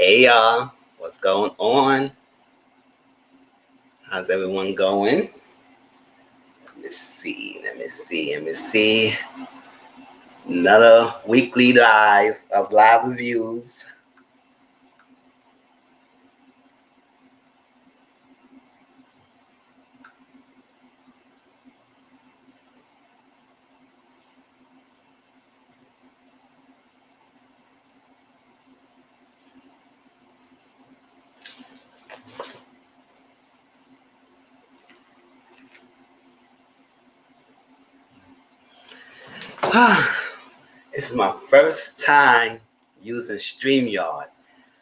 Hey y'all, what's going on? How's everyone going? Let me see. Another weekly live of live reviews. This is my first time using StreamYard,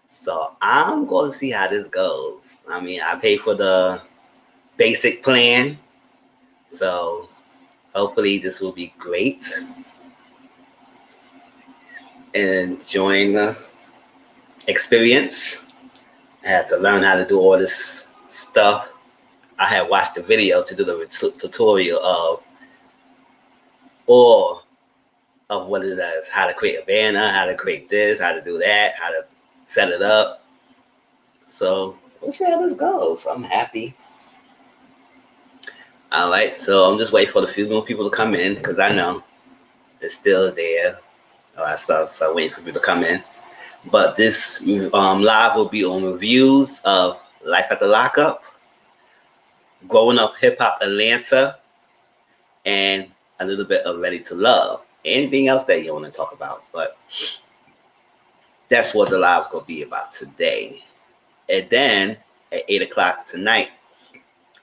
so I'm going to see how this goes. I mean, I pay for the basic plan, so hopefully this will be great. And enjoying the experience. I had to learn how to do all this stuff. I had watched the video to do the tutorial of all of what it is, how to create a banner, how to create this, how to do that, how to set it up. So we'll see how this goes. I'm happy. All right, so I'm just waiting for the few more people to come in because I know it's still there. All right, so waiting for people to come in. But this live will be on reviews of Life at the Lockup, Growing Up Hip Hop Atlanta, and a little bit of Ready to Love. Anything else that you want to talk about, but that's what the live's gonna be about today. And then at 8 o'clock tonight,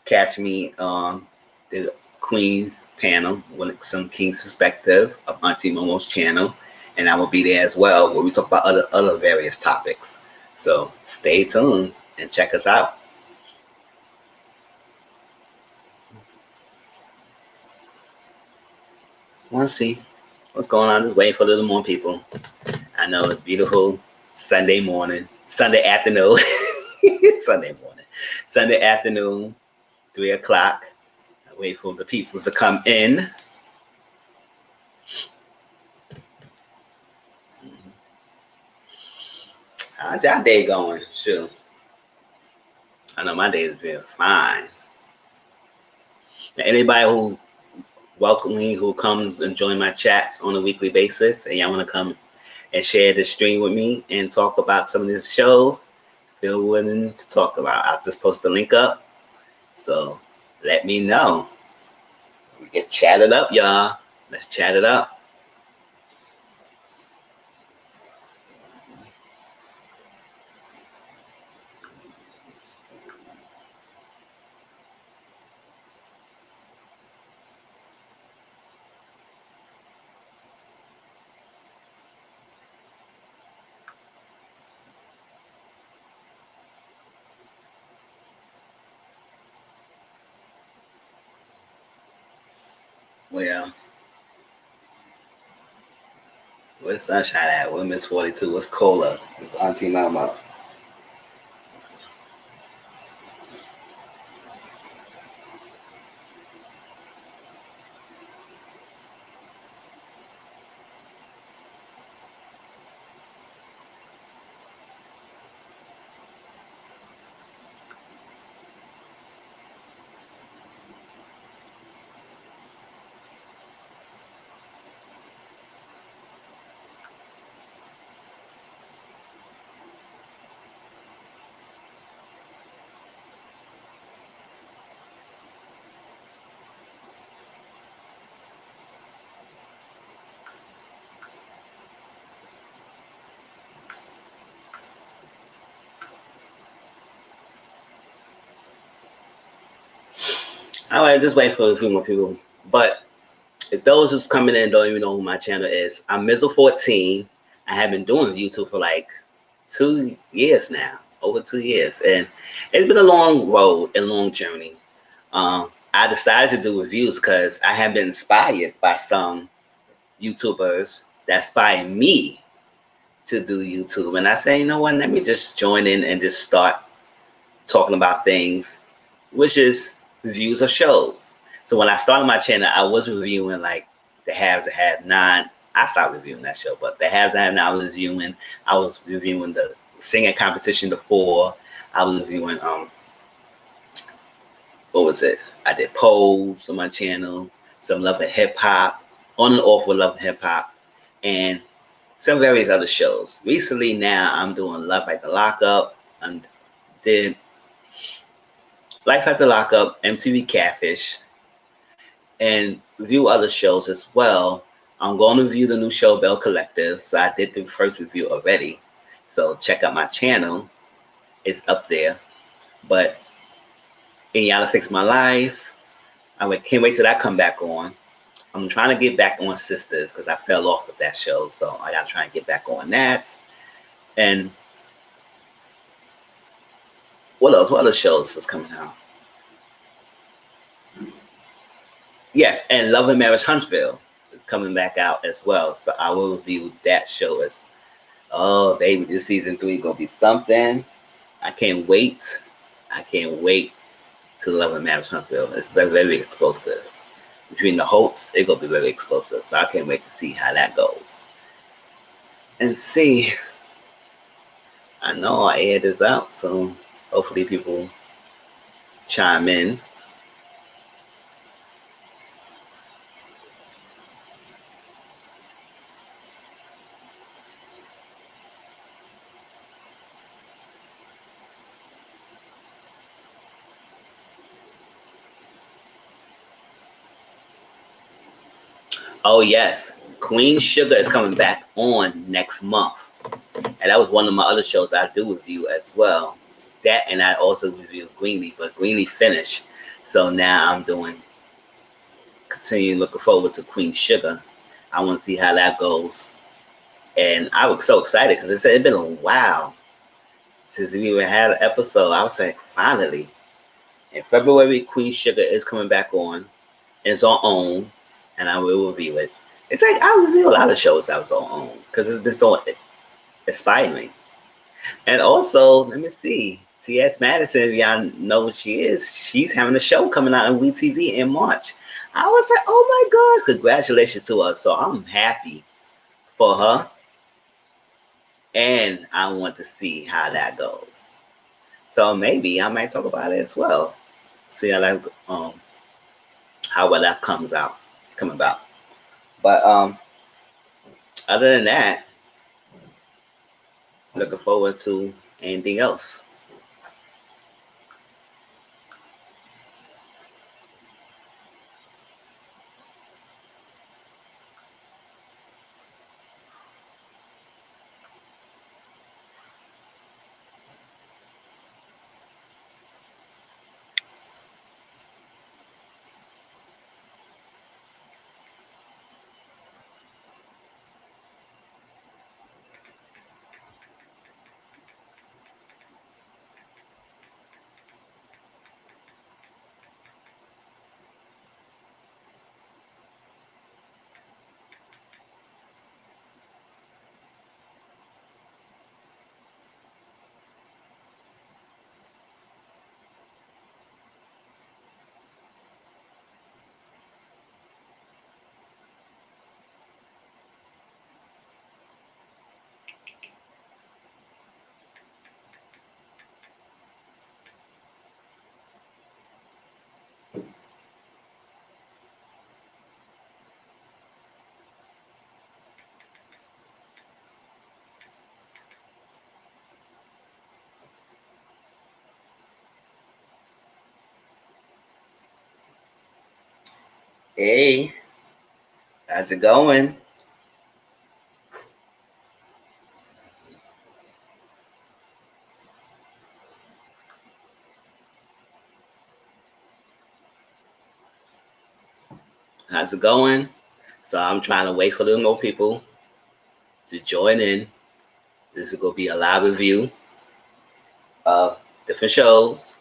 catch me on the Queen's panel with some King's perspective of Auntie Momo's channel, and I will be there as well, where we talk about other various topics. So stay tuned and check us out. Want to see what's going on? Just waiting for a little more people. I know it's beautiful Sunday afternoon, Sunday afternoon, 3 o'clock. I wait for the people to come in. How's your day going? Sure. I know my day has been fine. Anybody who welcome me, who comes and join my chats on a weekly basis, and y'all want to come and share the stream with me and talk about some of these shows, feel willing to talk about. I'll just post the link up. So let me know. We get chatted up, y'all. Let's chat it up. Well, where's Sunshine at? Where's Miss 42? What's Cola? What's Auntie Mama? All right, just wait for a few more people. But if those who's coming in don't even know who my channel is, I'm Mizzle14. I have been doing YouTube for like 2 years now, over 2 years. And it's been a long road, a long journey. I decided to do reviews because I have been inspired by some YouTubers that inspired me to do YouTube. And I say, you know what, let me just join in and just start talking about things, which is reviews of shows. So when I started my channel, I was reviewing like The Haves and Have Not. I stopped reviewing that show, but The Haves and Have Not I was reviewing the singing competition before. I was reviewing what was it? I did Pose on my channel, some Love and Hip Hop, on and off with Love and Hip Hop, and some various other shows. Recently now I'm doing Love Like the Lockup. I did Life at the Lockup, MTV Catfish, and review other shows as well. I'm going to review the new show Bell Collective. So I did the first review already. So check out my channel. It's up there. But Inyala Fix My Life. Can't wait till that come back on. I'm trying to get back on Sisters because I fell off with that show. So I got to try and get back on that. And what else? What other shows is coming out? Yes, and Love and Marriage Huntsville is coming back out as well. So I will review that show as, oh baby, this season 3 gonna be something. I can't wait. I can't wait to Love and Marriage Huntsville. It's very, very explosive. Between the Holtz, it's gonna be very explosive. So I can't wait to see how that goes. And see, I know I air this out, so hopefully people chime in. Oh yes, Queen Sugar is coming back on next month, and that was one of my other shows I do review as well. That, and I also review Greenlee, but Greenlee finished, so now I'm continue looking forward to Queen Sugar. I want to see how that goes, and I was so excited because it's been a while since we even had an episode. I was like, finally, in February, Queen Sugar is coming back on. It's on OWN, and I will review it. It's like I review a lot of shows that was on OWN because it's been so inspiring. And also, let me see, T.S. Madison, if y'all know what she is, she's having a show coming out on WeTV in March. I was like, oh my God, congratulations to her. So I'm happy for her, and I want to see how that goes. So maybe I might talk about it as well. See how that how well that come about. But other than that, looking forward to anything else. Hey, how's it going? How's it going? So I'm trying to wait for a little more people to join in. This is gonna be a live review of different shows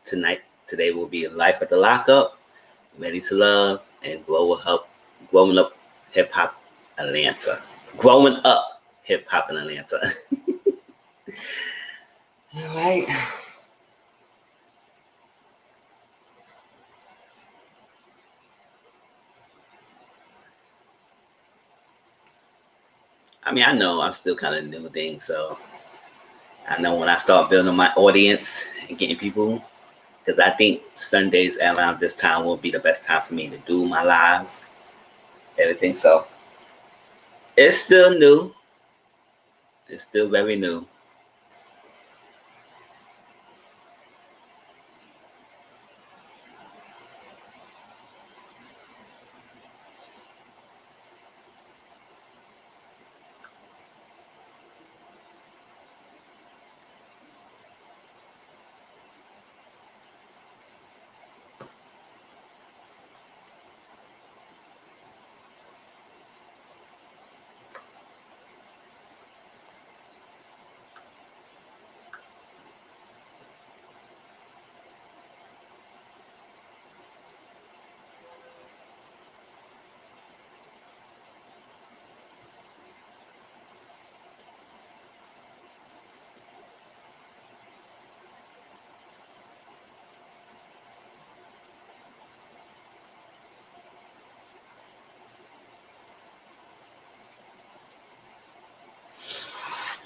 tonight. Today will be Life at the Lockup, Ready to Love, and Growing Up Hip Hop Atlanta. Growing Up Hip Hop in Atlanta. All right. I mean, I know I'm still kind of new thing, so I know when I start building my audience and getting people, because I think Sundays around this time will be the best time for me to do my lives, everything. So it's still new. It's still very new.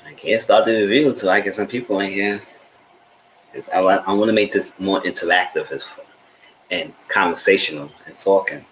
I can't start the review until I get some people in here. I want to make this more interactive and conversational and talking.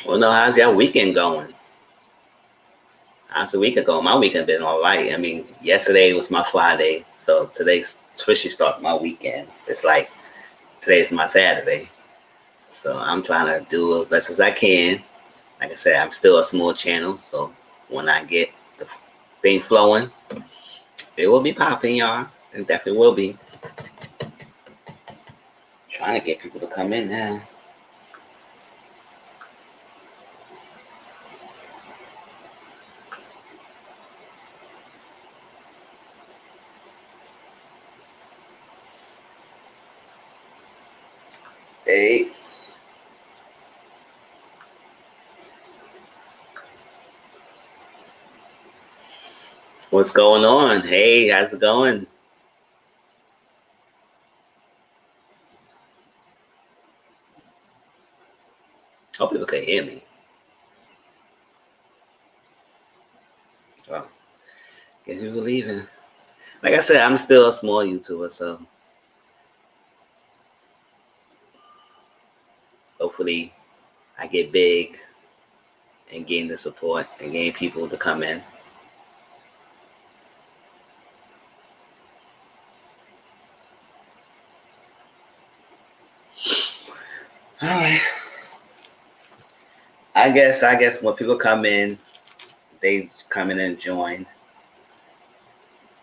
Well, no, how's your weekend going? How's the weekend going? My weekend been all right. I mean, yesterday was my Friday, so today's officially start my weekend. It's like today's my Saturday, so I'm trying to do as best as I can. Like I said, I'm still a small channel, so when I get the thing flowing, it will be popping, y'all. It definitely will be. Trying to get people to come in now. Hey. What's going on? Hey, how's it going? Hope people can hear me. Well, guess you believing. Like I said, I'm still a small YouTuber, so hopefully I get big and gain the support and gain people to come in. All right. I guess when people come in, they come in and join,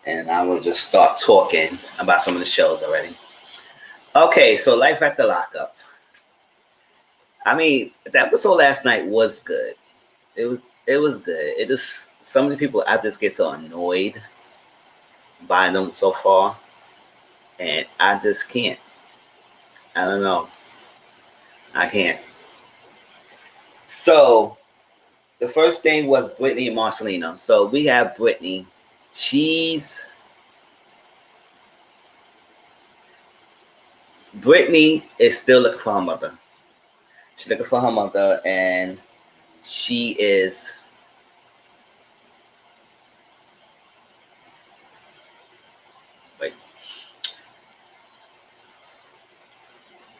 and I will just start talking about some of the shows already. Okay, so Life at the Lockup. I mean, the episode last night was good. It was good. It just some of the people I just get so annoyed by them so far, and I just can't. I don't know. I can't. So the first thing was Brittany and Marcelino. So we have Brittany. She's Brittany is still looking for her mother. She's looking for her mother, and she is. Wait.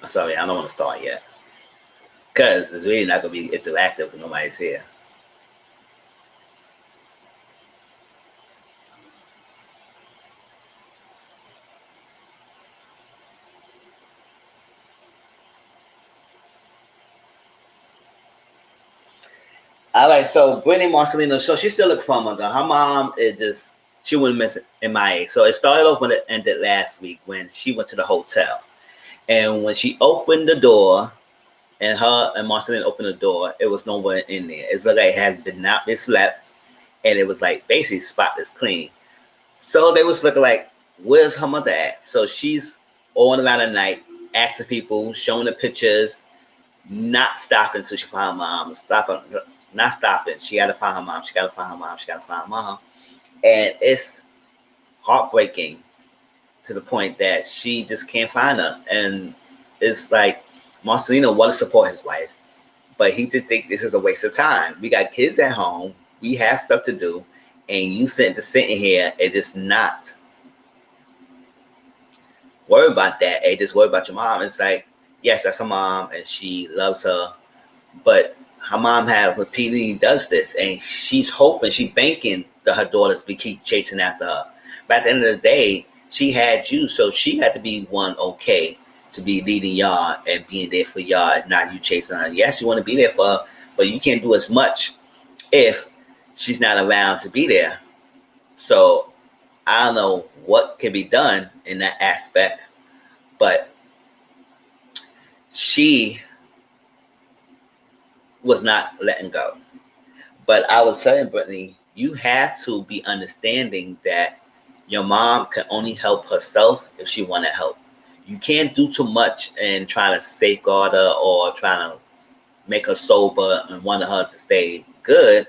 I'm sorry, I don't want to start yet. Because it's really not going to be interactive if nobody's here. All right, so Brittany Marcelino, so she's still looking for her mother. Her mom is just, she wouldn't miss it MIA. So it started off when it ended last week when she went to the hotel. And when she opened the door, and her and Marcelino opened the door, it was nowhere in there. It's like it had been not been slept, and it was like basically spotless clean. So they was looking like, where's her mother at? So she's all around the night, asking people, showing the pictures, not stopping until she find her mom. Not stopping. She got to find her mom. She got to find her mom. She got to find her mom. And it's heartbreaking to the point that she just can't find her. And it's like Marcelino want to support his wife, but he just think this is a waste of time. We got kids at home. We have stuff to do. And you sitting here and just not worry about that and just worry about your mom. It's like, yes, that's her mom and she loves her, but her mom have repeatedly does this and she's hoping, she's banking that her daughters be keep chasing after her. But at the end of the day, she had you, so she had to be one okay to be leading y'all and being there for y'all and not you chasing her. Yes, you want to be there for her, but you can't do as much if she's not around to be there. So I don't know what can be done in that aspect, but she was not letting go. But I was telling Brittany, you have to be understanding that your mom can only help herself if she want to help. You can't do too much and trying to safeguard her or trying to make her sober and want her to stay good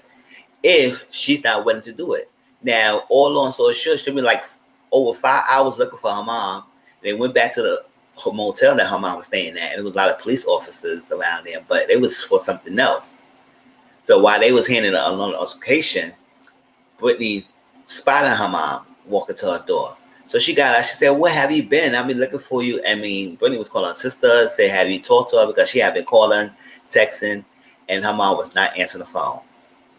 if she's not willing to do it. Now, all along, so sure, she'll be like over 5 hours looking for her mom. They went back to the motel that her mom was staying at, and there was a lot of police officers around there, but it was for something else. So while they was handing her on occasion, Brittany spotted her mom walking to her door. So she got out. She said, "Where have you been? I've been looking for you." I mean, Brittany was calling her sister, said, "Have you talked to her?" Because she had been calling, texting, and her mom was not answering the phone.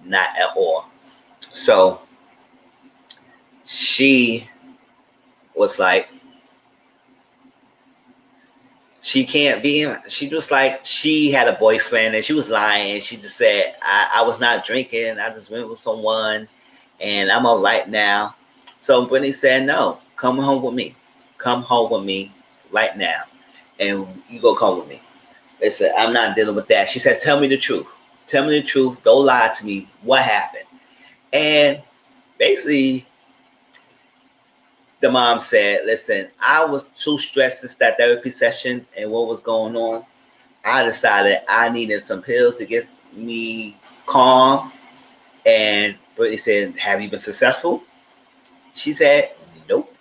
Not at all. So she was like, she can't be. She was like, she had a boyfriend and she was lying. She just said, I was not drinking. I just went with someone and I'm all right now. So Brittany said, no, come home with me. Come home with me right now. And you go come with me. They said, I'm not dealing with that. She said, tell me the truth. Tell me the truth. Don't lie to me. What happened? And basically, the mom said, listen, I was too stressed since that therapy session and what was going on. I decided I needed some pills to get me calm. And Brittany said, have you been successful? She said, nope.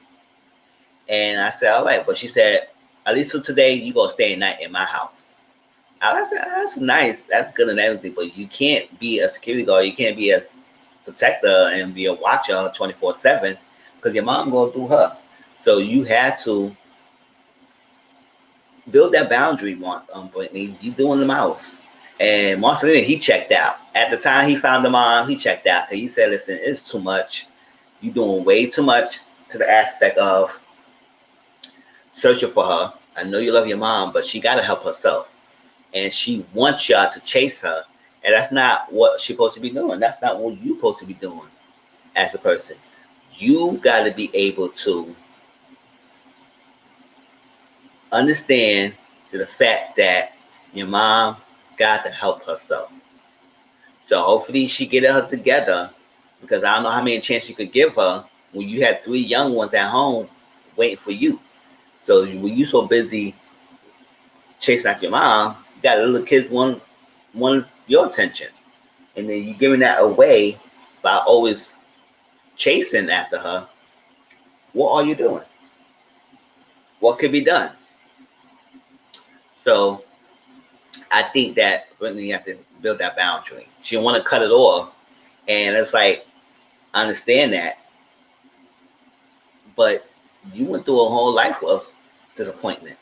And I said, all right. But she said, at least for today, you going to stay at night in my house. I said, that's nice. That's good and everything. But you can't be a security guard. You can't be a protector and be a watcher 24/7 because your mom going to do her. So you had to build that boundary, Brittany. You doing the mouse. And Marcelino, he checked out. At the time he found the mom, he checked out. He said, listen, it's too much. You doing way too much to the aspect of searching for her. I know you love your mom, but she got to help herself. And she wants y'all to chase her. And that's not what she's supposed to be doing. That's not what you're supposed to be doing as a person. You got to be able to understand the fact that your mom got to help herself. So hopefully she get her together because I don't know how many chances you could give her when you have 3 young ones at home waiting for you. So when you're so busy chasing after your mom, you got little kids want your attention. And then you're giving that away by always chasing after her. What are you doing? What could be done? So I think that Brittany has to build that boundary. She don't want to cut it off. And it's like, I understand that. But you went through a whole life of disappointment.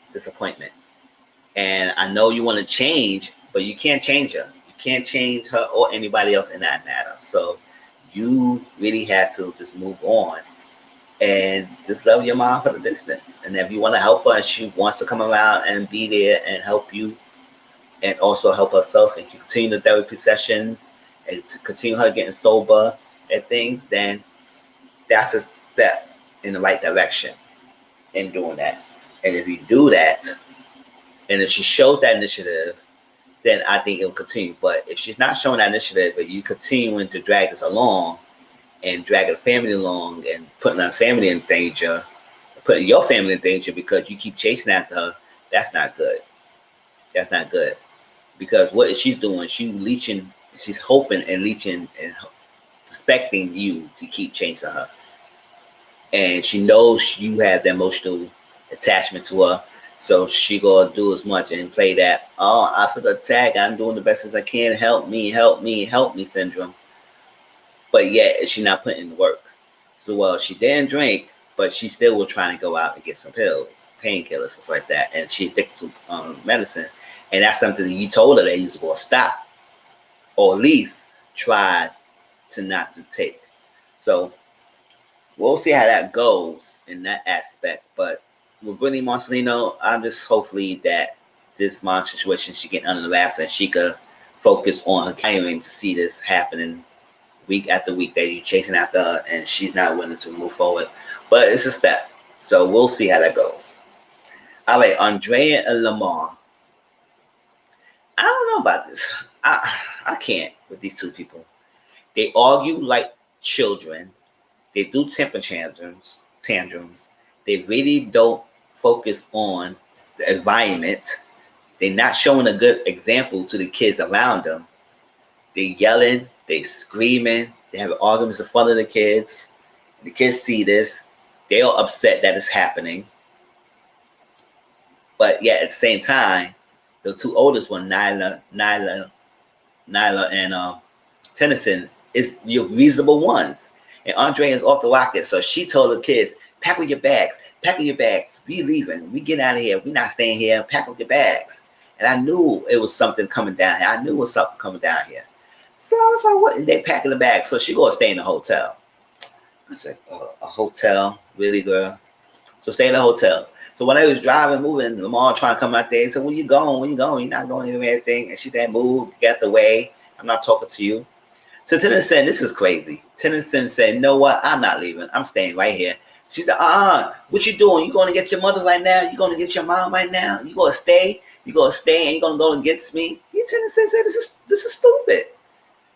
And I know you want to change, but you can't change her. You can't change her or anybody else in that matter. So you really had to just move on and just love your mom for the distance. And if you want to help her and she wants to come around and be there and help you and also help herself and continue the therapy sessions and to continue her getting sober and things, then that's a step in the right direction in doing that. And if you do that, and if she shows that initiative, then I think it will continue. But if she's not showing that initiative, and you continuing to drag this along, and dragging the family along and putting our family in danger, putting your family in danger because you keep chasing after her, that's not good. That's not good. Because what she's doing, she's hoping and leeching and expecting you to keep chasing her. And she knows you have the emotional attachment to her. So she gonna do as much and play that, oh, I feel attacked, I'm doing the best as I can, help me, help me, help me syndrome. But yet she not putting in the work. So well, she didn't drink, but she still was trying to go out and get some pills, painkillers, stuff like that. And she addicted to medicine. And that's something that you told her that you was gonna stop. Or at least try to not to take. So we'll see how that goes in that aspect. But with Brittany Marcelino, I'm just hopefully that this mom situation she get under the wraps and she could focus on her continuing to see this happening week after week that you're chasing after her and she's not willing to move forward. But it's a step. So we'll see how that goes. All right, Andrea and Lamar. I don't know about this. I can't with these two people. They argue like children. They do temper tantrums. They really don't focus on the environment. They're not showing a good example to the kids around them. They yelling, they screaming, they have arguments in front of the kids. The kids see this. They are upset that it's happening. But yet at the same time, the two oldest one, Nyla and Tennyson, is your reasonable ones. And Andre is off the rocket. So she told the kids, pack up your bags. Pack up your bags. We leaving. We get out of here. We not staying here. Pack up your bags. And I knew it was something coming down here. I knew it was something coming down here. So I was like, what? And they packing the bags. So she going to stay in the hotel. I said, oh, a hotel? Really, girl? So stay in the hotel. So when I was driving, moving, Lamar trying to come out there, he said, where you going? Where you going? You're not going anywhere, anything. And she said, move, get the way. I'm not talking to you. So Tennyson said, this is crazy. Tennyson said, you know what? I'm not leaving. I'm staying right here. She said, what you doing? You going to get your mother right now? You going to get your mom right now? You going to stay? You going to stay and you going to go against me? Tennyson said, this is stupid.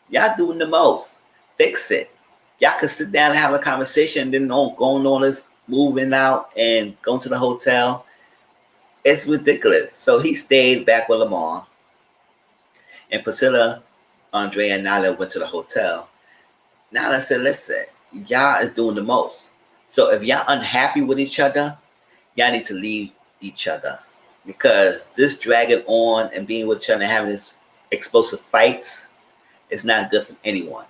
Y'all doing the most. Fix it. Y'all could sit down and have a conversation and then going on this moving out and going to the hotel. It's ridiculous. So he stayed back with Lamar. And Priscilla, Andre, and Nyla went to the hotel. Nyla said, listen, y'all is doing the most. So if y'all unhappy with each other, y'all need to leave each other. Because this dragging on and being with each other and having this explosive fights is not good for anyone.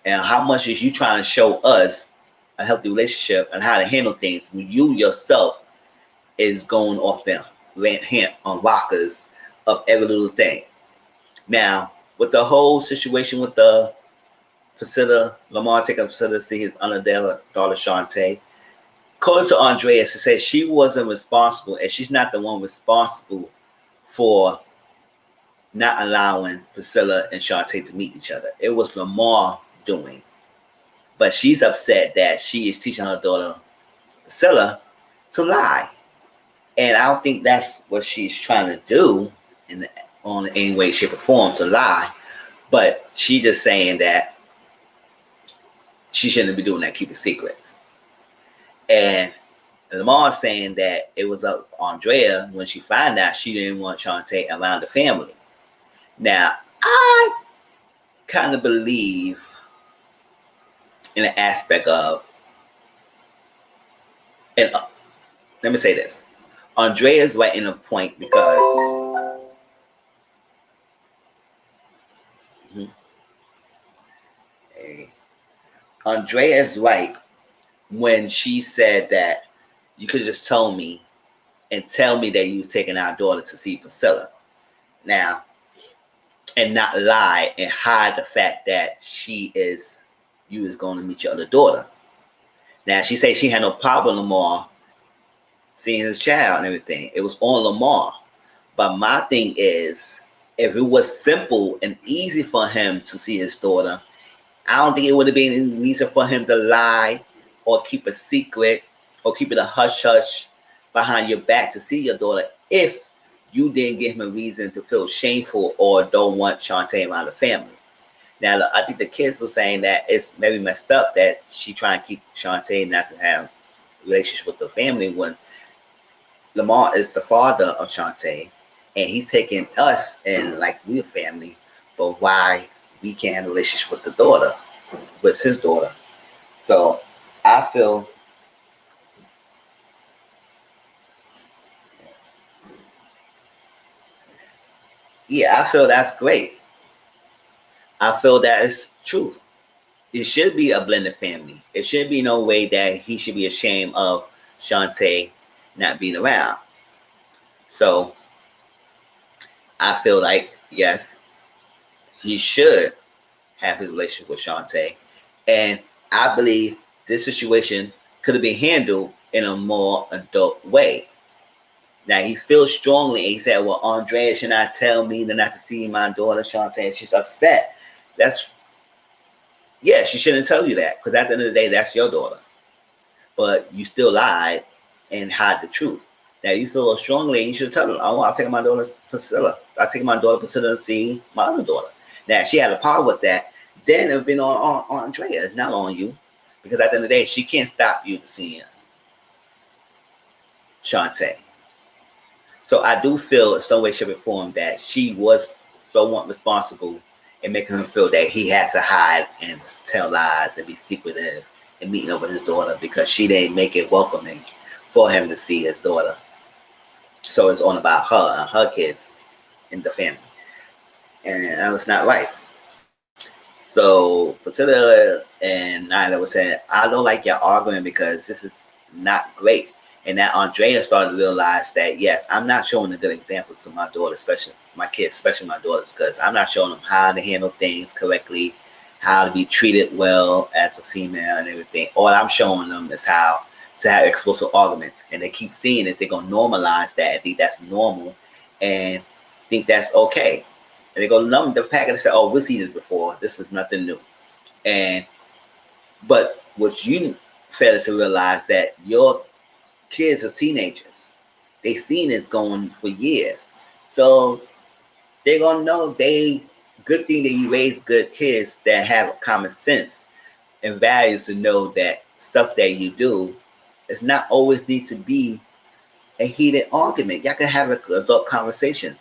And how much is you trying to show us a healthy relationship and how to handle things when you yourself is going off the on rockers of every little thing. Now, with the whole situation with the Priscilla, Lamar taking Priscilla to see his other daughter, Shantae, according to Andrea, she said she wasn't responsible and she's not the one responsible for not allowing Priscilla and Shantae to meet each other. It was Lamar doing. But she's upset that she is teaching her daughter, Priscilla, to lie. And I don't think that's what she's trying to do on any way, shape, or form, to lie. But she just saying that she shouldn't be doing that, keeping secrets. And Lamar's saying that it was up Andrea when she found out she didn't want Shantae around the family. Now, I kind of believe in the aspect of, and let me say this, Andrea's right in a point because Andrea's right when she said that you could just tell me and tell me that you was taking our daughter to see Priscilla. Now, and not lie and hide the fact that you is going to meet your other daughter. Now, she said she had no problem Lamar seeing his child and everything. It was on Lamar. But my thing is, if it was simple and easy for him to see his daughter, I don't think it would have been any reason for him to lie or keep a secret or keep it a hush-hush behind your back to see your daughter if you didn't give him a reason to feel shameful or don't want Shantae around the family. Now, I think the kids were saying that it's maybe messed up that she trying to keep Shantae not to have a relationship with the family when Lamar is the father of Shantae, and he taking us and like we're family, but why we can't have a relationship with the daughter, with his daughter. So I feel, yeah, I feel that's great. I feel that is truth. It should be a blended family. It should be no way that he should be ashamed of Shantae not being around. So I feel like yes, he should have his relationship with Shantae, and I believe this situation could have been handled in a more adult way. Now he feels strongly. He said, "Well, Andrea should not tell me not to see my daughter Shantae." She's upset. That's yeah. She shouldn't tell you that because at the end of the day, that's your daughter. But you still lied and hide the truth. Now you feel strongly, you should tell them, "Oh, I'll take my daughter Priscilla. I'll take my daughter Priscilla to see my other daughter." Now if she had a problem with that, then it would have been on Andrea. It's not on you, because at the end of the day, she can't stop you to seeing Shantae. So I do feel in some way, shape, or form that she was somewhat responsible in making him feel that he had to hide and tell lies and be secretive and meeting up with his daughter because she didn't make it welcoming for him to see his daughter. So it's all about her and her kids in the family. And that was not right. So Priscilla and Nyla was saying, I don't like y'all arguing because this is not great. And that Andrea started to realize that yes, I'm not showing a good example to my daughter, especially my kids, especially my daughters, because I'm not showing them how to handle things correctly, how to be treated well as a female and everything. All I'm showing them is how to have explosive arguments. And they keep seeing it, they're gonna normalize that and think that's normal and think that's okay. And they go numb the packet and say, "Oh, we've seen this before. This is nothing new." And but what you fail to realize that your kids as teenagers, they seen this going for years, so they're gonna know they good thing that you raise good kids that have common sense and values to know that stuff that you do does not always need to be a heated argument. Y'all can have adult conversations.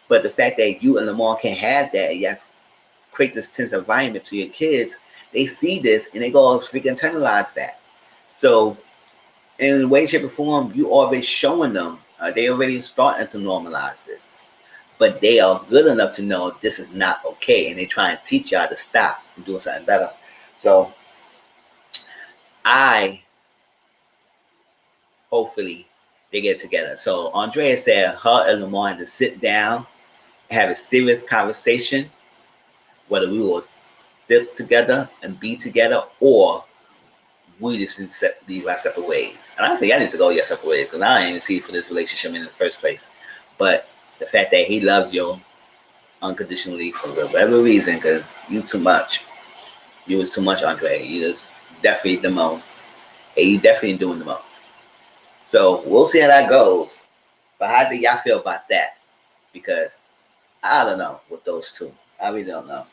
But the fact that you and Lamar can't have that, yes, create this tense environment to your kids, they see this and they go freaking internalize that. So, in a way, shape, or form, you already showing them, they already starting to normalize this. But they are good enough to know this is not okay, and they try and teach y'all to stop and do something better. So, I hopefully they get together. So, Andrea said her and Lamar had to sit down, have a serious conversation, whether we will stick together and be together or we just leave our separate ways. And I say I need to go your separate ways because I ain't even see for this relationship in the first place. But the fact that he loves you unconditionally for whatever reason, because you too much. You was too much, Andre. You was definitely the most. And you definitely doing the most. So we'll see how that goes. But how do y'all feel about that? Because I don't know with those two. I really don't know.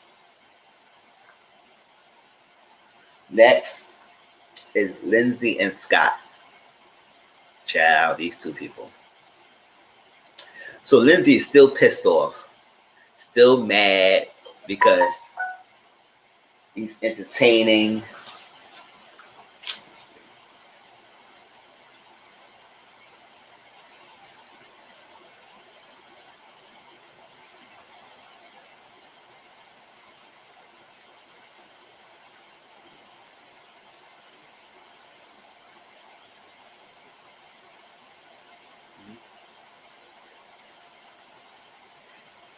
Next is Lindsay and Scott. Child, these two people. So Lindsay is still pissed off, still mad because he's entertaining.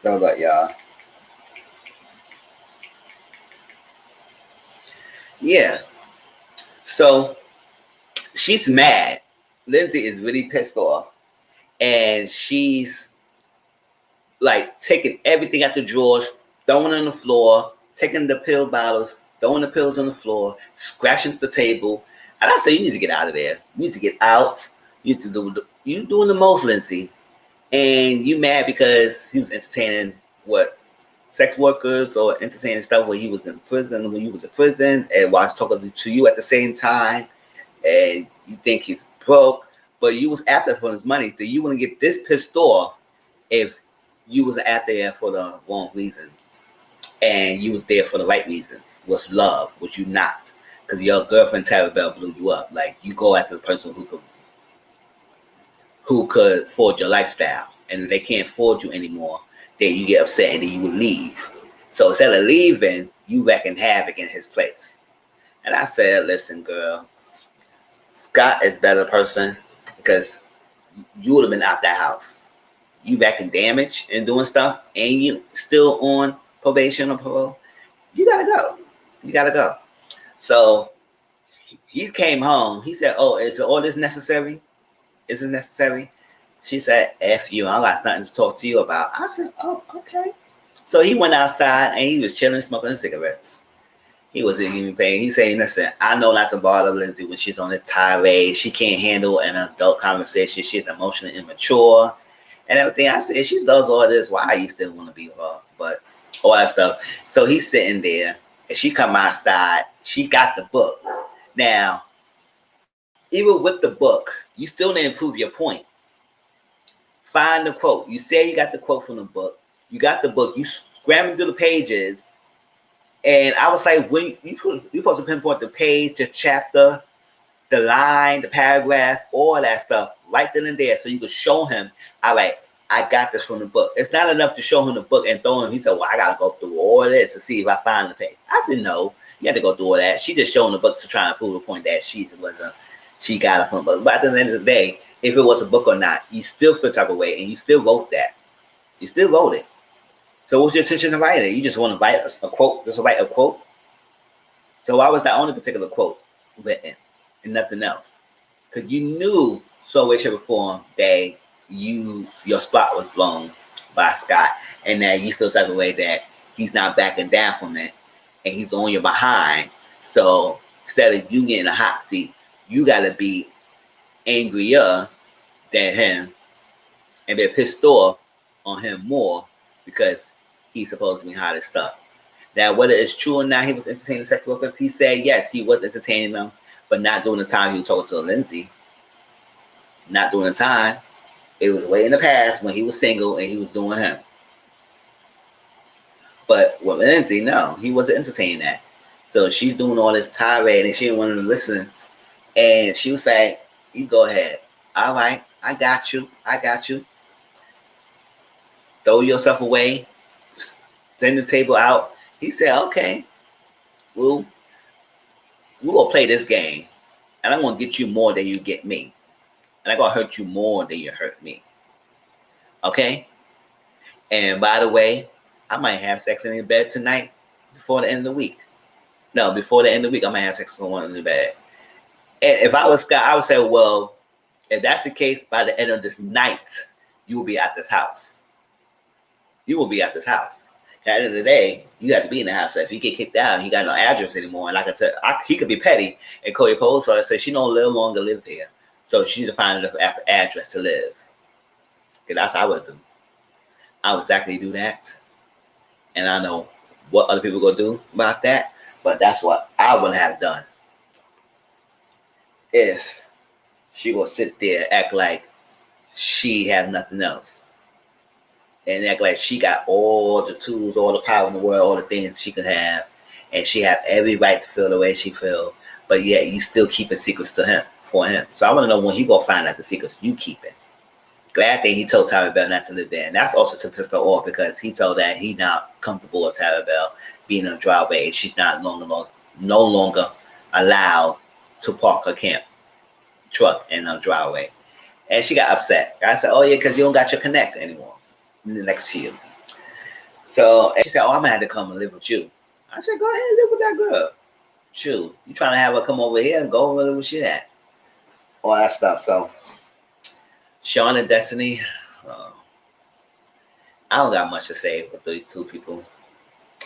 So about y'all. Yeah. So she's mad. Lindsay is really pissed off. And she's like taking everything out the drawers, throwing it on the floor, taking the pill bottles, throwing the pills on the floor, scratching the table. And I say, you need to get out of there. You need to get out. You need to do you doing the most, Lindsay. And you mad because he was entertaining what sex workers or entertaining stuff when he was in prison, and while he's talking to you at the same time, and you think he's broke, but you was after for his money. Then you wouldn't get this pissed off if you was out there for the wrong reasons and you was there for the right reasons. Was love? Was you not? Because your girlfriend Tara Bell blew you up. Like, you go after the person who could afford your lifestyle, and if they can't afford you anymore, then you get upset and then you would leave. So instead of leaving, you wrecking havoc in his place. And I said, listen, girl, Scott is a better person because you would have been out that house. You wrecking damage and doing stuff, and you still on probation or parole. You gotta go. You gotta go. So he came home. He said, "Oh, is all this necessary? Is it necessary?" She said, "F you. I got nothing to talk to you about." I said, "Oh, okay." So he went outside and he was chilling, smoking cigarettes. He wasn't even paying. He's saying, listen, I know not to bother Lindsay when she's on a tirade. She can't handle an adult conversation. She's emotionally immature and everything. I said, she does all this. Why you still want to be with her? But all that stuff. So he's sitting there and she come outside. She got the book. Now, even with the book, you still didn't prove your point. Find the quote. You say you got the quote from the book. You got the book. You scrambling through the pages. And I was like, when you're supposed to pinpoint the page, the chapter, the line, the paragraph, all that stuff right then and there, so you could show him, all right, I got this from the book. It's not enough to show him the book and throw him. He said, well, I gotta go through all this to see if I find the page. I said, no, you had to go through all that. She just showing the book to try and prove the point that she got it from the book. But at the end of the day, if it was a book or not, you still feel type of way, and you still wrote that. You still wrote it. So what's your intention of writing it? You just want to write a quote, just write a quote? So why was that only particular quote written and nothing else? Because you knew some way, shape, or form that your spot was blown by Scott, and that you feel type of way that he's not backing down from it, and he's on your behind. So instead of you getting a hot seat, you got to be angrier than him and be pissed off on him more because he's supposed to be hot as stuff. Now, whether it's true or not, he was entertaining sex workers. He said, yes, he was entertaining them, but not during the time he was talking to Lindsay. Not during the time. It was way in the past when he was single and he was doing him. But with Lindsay, no, he wasn't entertaining that. So she's doing all this tirade and she didn't want him to listen. And she was saying, you go ahead. All right, I got you. I got you. Throw yourself away. Send the table out. He said, okay, we're going to play this game. And I'm going to get you more than you get me. And I'm going to hurt you more than you hurt me. Okay? And by the way, I might have sex in your bed tonight before the end of the week. No, before the end of the week, I might have sex with someone in the bed. And if I was Scott, I would say, well, if that's the case, by the end of this night, you will be at this house. You will be at this house. At the end of the day, you have to be in the house. So if you get kicked out, you got no address anymore. And like I said, he could be petty and call your post. So I said she no longer live here. So she need to find an address to live. Okay, that's what I would do. I would exactly do that. And I know what other people gonna do about that. But that's what I would have done. If she gonna sit there, act like she has nothing else. And act like she got all the tools, all the power in the world, all the things she could have, and she have every right to feel the way she feel. But yet you still keeping secrets for him. So I want to know when he gonna find out the secrets you keeping. Glad thing he told Tara Bell not to live there, and that's also to piss her off because he told that he's not comfortable with Tara Bell being in a driveway. She's no longer allowed to park her camp truck in a driveway, and she got upset. I said, "Oh yeah, because you don't got your connect anymore." Next to you. So she said, oh, I'm gonna have to come and live with you. I said, go ahead and live with that girl. Shoot, you trying to have her come over here and go live with she at. All that stuff. So Sean and Destiny, I don't got much to say with these two people.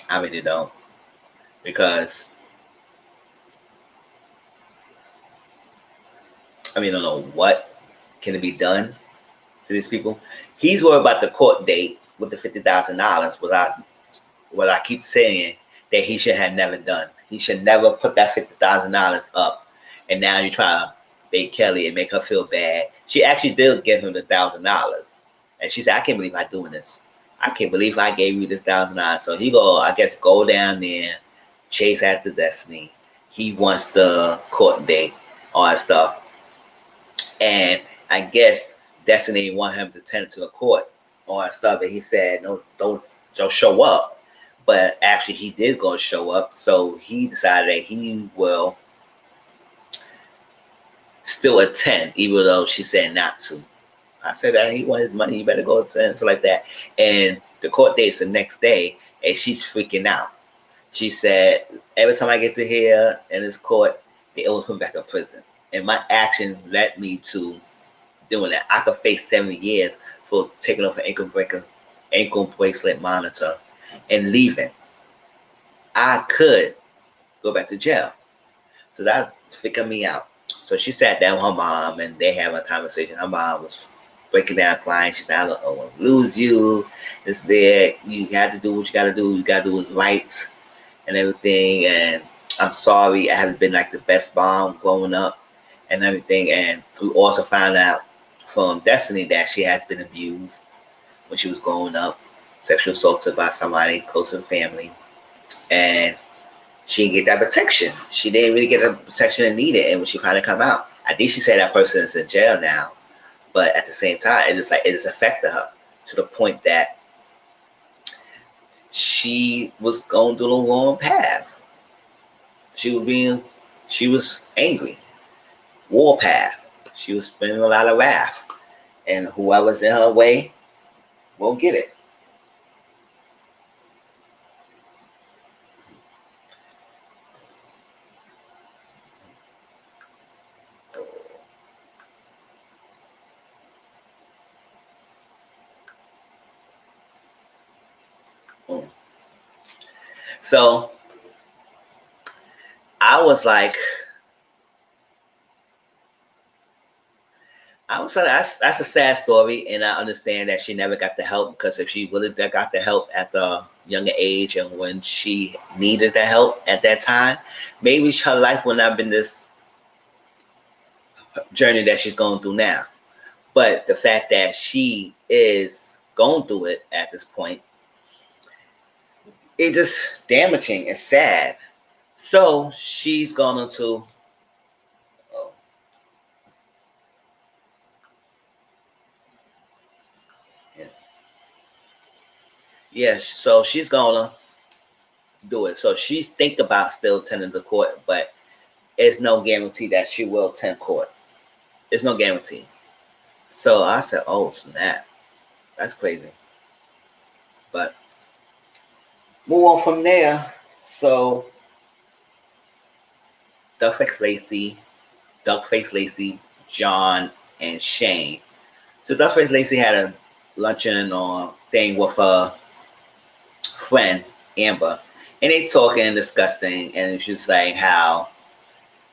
I really don't. Because I don't know what can be done to these people. He's worried about the court date with the $50,000 without what I keep saying that he should have never done. He should never put that $50,000 up, and now you try to bait Kelly and make her feel bad. She actually did give him the $1,000, and she said, "I can't believe I'm doing this. I can't believe I gave you this $1,000." So he go, I guess, go down there, chase after Destiny. He wants the court date, all that stuff, and I guess Destiny want him to tend to the court, all that stuff, and he said, "No, don't show up." But actually, he did go show up, so he decided that he will still attend, even though she said not to. I said that he wants his money, you better go attend, so like that. And the court date's the next day, and she's freaking out. She said, "Every time I get to here in this court, they always put me back in prison. And my actions led me to doing that. I could face 7 years for taking off an ankle bracelet monitor and leaving. I could go back to jail." So that's freaking me out. So she sat down with her mom, and they have a conversation. Her mom was breaking down, crying. She said, "I don't want to lose you. It's there. You got to do what you got to do. You got to do what's right and everything. And I'm sorry. I haven't been like the best mom growing up and everything." And we also found out from Destiny that she has been abused when she was growing up, sexually assaulted by somebody close to the family. And she didn't get that protection. She didn't really get the protection it needed. And when she finally come out, I think she said that person is in jail now. But at the same time, it just affected her to the point that she was going through the wrong path. She was angry. Warpath. She was spinning a lot of wrath. And whoever's in her way won't get it. So I was like, that's a sad story, and I understand that she never got the help, because if she really got the help at the younger age and when she needed the help at that time, maybe her life would not have been this journey that she's going through now. But the fact that she is going through it at this point, it's just damaging and sad. So she's going to so she's gonna do it. So she think about still attending the court, but it's no guarantee that she will attend court. There's no guarantee. So I said, "Oh snap, that's crazy." But move on from there. So Duckface Lacey, John, and Shane. So Duckface Lacey had a luncheon or thing with her friend Amber, and they talking and discussing, and she was saying how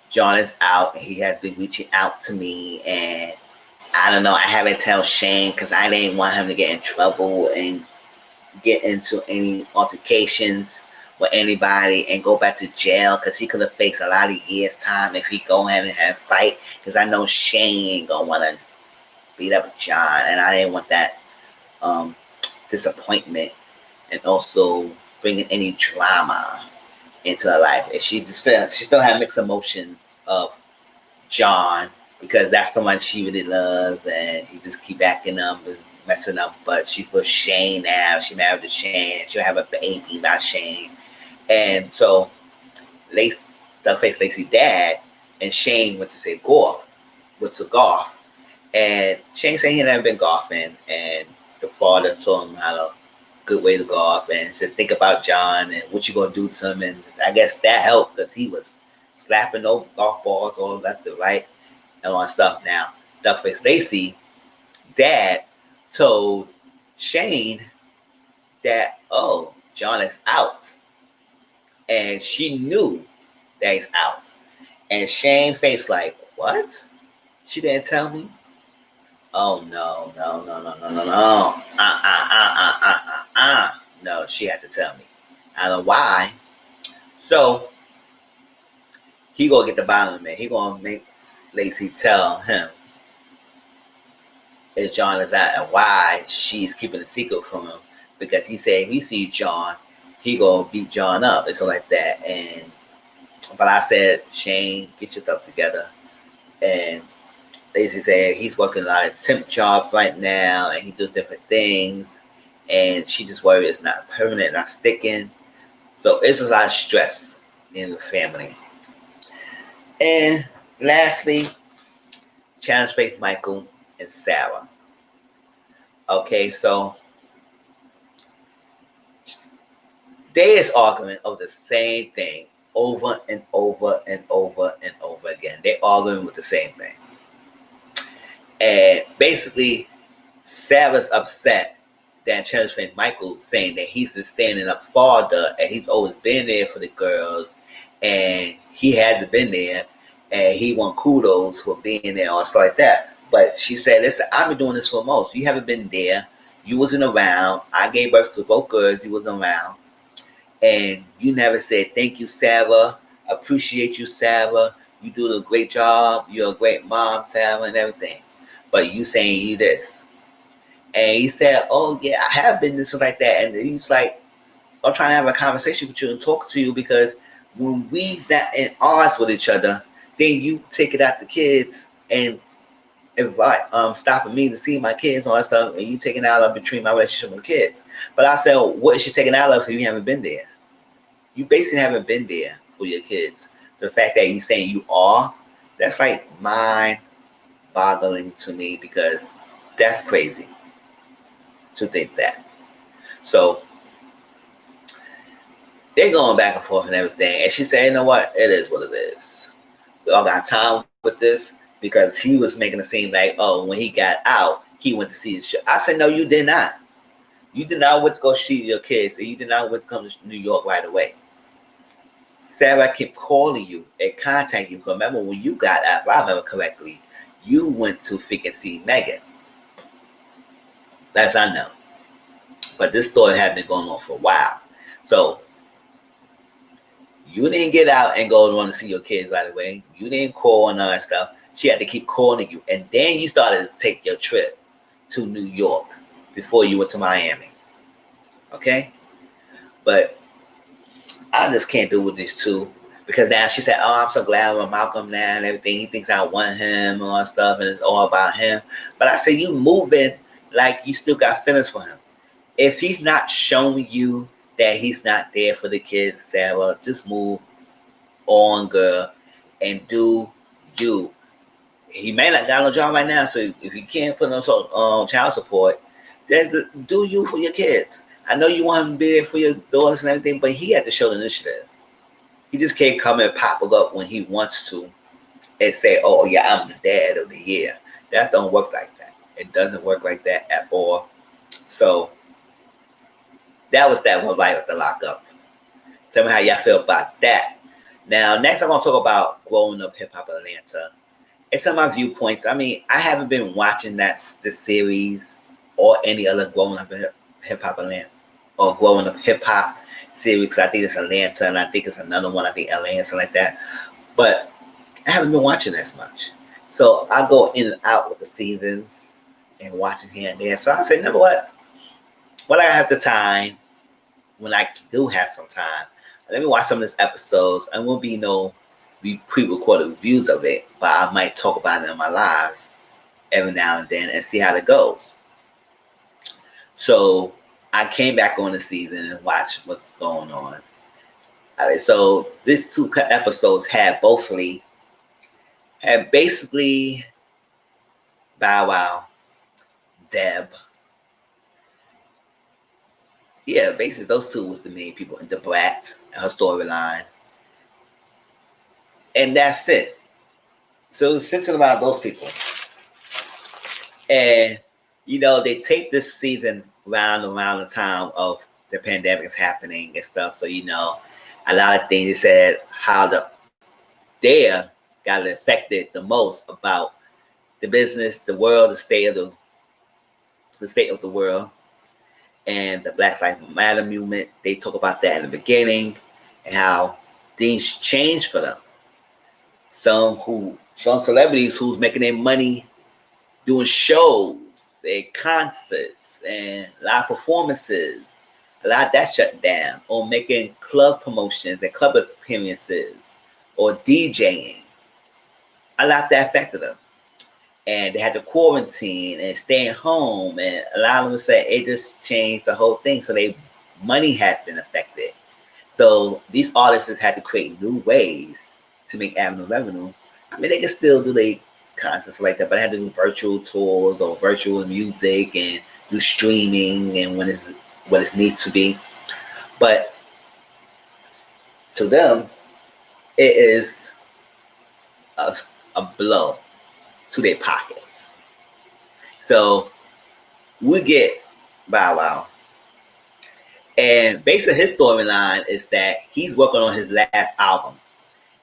John is out. He has been reaching out to me, and I don't know. I haven't tell Shane because I didn't want him to get in trouble and get into any altercations with anybody and go back to jail, because he could have faced a lot of years time if he go ahead and have a fight, because I know Shane ain't gonna want to beat up John, and I didn't want that disappointment and also bringing any drama into her life. And she still had mixed emotions of John, because that's someone she really loves, and he just keep acting up and messing up. But she was Shane now. She married to Shane, and she'll have a baby by Shane. And so Duckface Lacey dad and Shane went to golf. And Shane said he never been golfing, and the father told him how to good way to golf, and said think about John and what you gonna do to him. And I guess that helped, because he was slapping those golf balls all left and right and all that stuff. Now Duckface Lacey dad told Shane that, "Oh, John is out," and she knew that he's out. And Shane faced like, "What? She didn't tell me?" Oh no, no. No, she had to tell me. I don't know why. So he gonna get the bottom of it. He gonna make Lacey tell him if John is out and why she's keeping a secret from him. Because he said if he sees John, he gonna beat John up and stuff like that. But I said, Shane, get yourself together. And Lacey said he's working a lot of temp jobs right now and he does different things. And she just worried it's not permanent, not sticking. So it's a lot of stress in the family. And lastly, Challenge Face Michael and Sarah. Okay, so they is arguing over the same thing over and over and over and over again. They arguing with the same thing. And basically, Sarah's upset that Challenge Face Michael saying that he's the standing up father and he's always been there for the girls and he hasn't been there and he want kudos for being there or stuff like that. But she said, listen, I've been doing this for most. You haven't been there. You wasn't around. I gave birth to both girls. You wasn't around. And you never said, thank you, Sarah. Appreciate you, Sarah. You do a great job. You're a great mom, Sarah, and everything. But you saying you this. And he said, oh, yeah, I have been this and like that. And he's like, I'm trying to have a conversation with you and talk to you because when we not in odds with each other, then you take it out the kids and invite stopping me to see my kids and all that stuff, and you taking out of between my relationship with kids. But I said, what is she taking out of if you haven't been there? You basically haven't been there for your kids. The fact that you saying you are, that's like mind boggling to me because that's crazy to think that. So they're going back and forth and everything. And she said, you know what? It is what it is. We all got time with this because he was making it seem like, oh, when he got out, he went to see his show. I said, no, you did not. You did not want to go see your kids and you did not want to come to New York right away. Sarah kept calling you and contacting you. Remember when you got out, if I remember correctly, you went to freaking see Megan. That's I know. But this story had been going on for a while. So you didn't get out and go want to see your kids right away. You didn't call and all that stuff. She had to keep calling you. And then you started to take your trip to New York before you went to Miami. Okay? But I just can't do with these two. Because now she said, oh, I'm so glad with Malcolm now and everything. He thinks I want him and all that stuff. And it's all about him. But I said, you moving like you still got feelings for him. If he's not showing you that he's not there for the kids, Sarah, just move on, girl, and do you. He may not got no job right now, so if you can't put on child support, do you for your kids. I know you want him to be there for your daughters and everything, but he had to show the initiative. He just can't come and pop up when he wants to and say, oh, yeah, I'm the dad of the year. That don't work like that. It doesn't work like that at all. So that was that one right with the lockup. Tell me how y'all feel about that. Now, next I'm going to talk about growing up hip-hop in Atlanta. It's some of my viewpoints. I mean, I haven't been watching the series or any other growing up hip-hop Atlanta or growing up hip-hop series. I think it's Atlanta and I think it's another one. I think LA and something like that. But I haven't been watching as much. So I go in and out with the seasons and watching here and there. So I say, you know what? When I have the time, when I do have some time, let me watch some of these episodes. I won't be pre-recorded reviews of it, but I might talk about it in my lives every now and then and see how it goes. So I came back on the season and watched what's going on. So these two episodes had basically Bow Wow, Deb. Yeah, basically those two was the main people in the Brat and her storyline. And that's it. So it's centered about those people. And, they taped this season around the time of the pandemic is happening and stuff. So, a lot of things they said how they got affected the most about the business, the world, the state of the world. and the Black Lives Matter movement. They talk about that in the beginning and how things changed for them. Some celebrities who's making their money doing shows and concerts and live performances, a lot of that shut down, or making club promotions and club appearances or DJing. A lot that affected them. And they had to quarantine and staying home, and a lot of them said it just changed the whole thing. So their money has been affected. So these artists had to create new ways to make avenue revenue. I mean, they can still do their concerts like that, but they had to do virtual tours or virtual music and do streaming and when it's what it needs to be. But to them, it is a blow to their pockets. So we get Bow Wow. And based on his storyline is that he's working on his last album.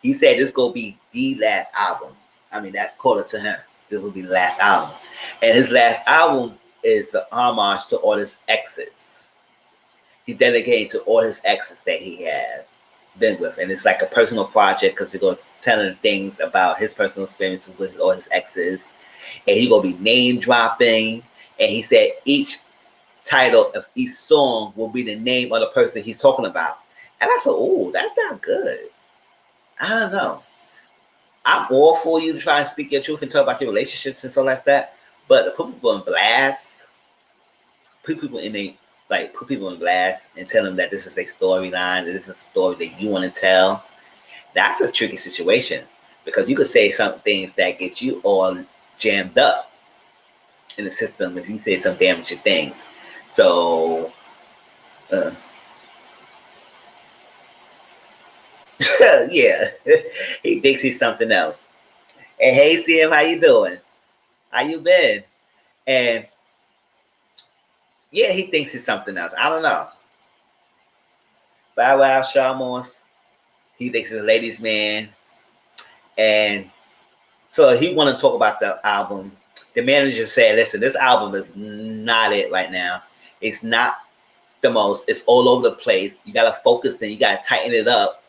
He said this gonna be the last album. I mean, that's according to him. This will be the last album. And his last album is an homage to all his exes. He dedicated to all his exes that he has been with. And it's like a personal project because he's going to tell him things about his personal experiences with all his exes. And he's going to be name dropping. And he said each title of each song will be the name of the person he's talking about. And I said, oh, that's not good. I don't know. I'm all for you to try and speak your truth and talk about your relationships and stuff like that. But to put people in blast, put people in blast and tell them that this is a storyline, that this is a story that you want to tell. That's a tricky situation because you could say some things that get you all jammed up in the system if you say some damaging things. So, yeah, he thinks he's something else. And hey, CM, how you doing? How you been? And yeah, he thinks he's something else. I don't know. Bow Wow, Sharmos, he thinks he's a ladies' man. And so he want to talk about the album. The manager said, listen, this album is not it right now. It's not the most. It's all over the place. You got to focus and you got to tighten it up.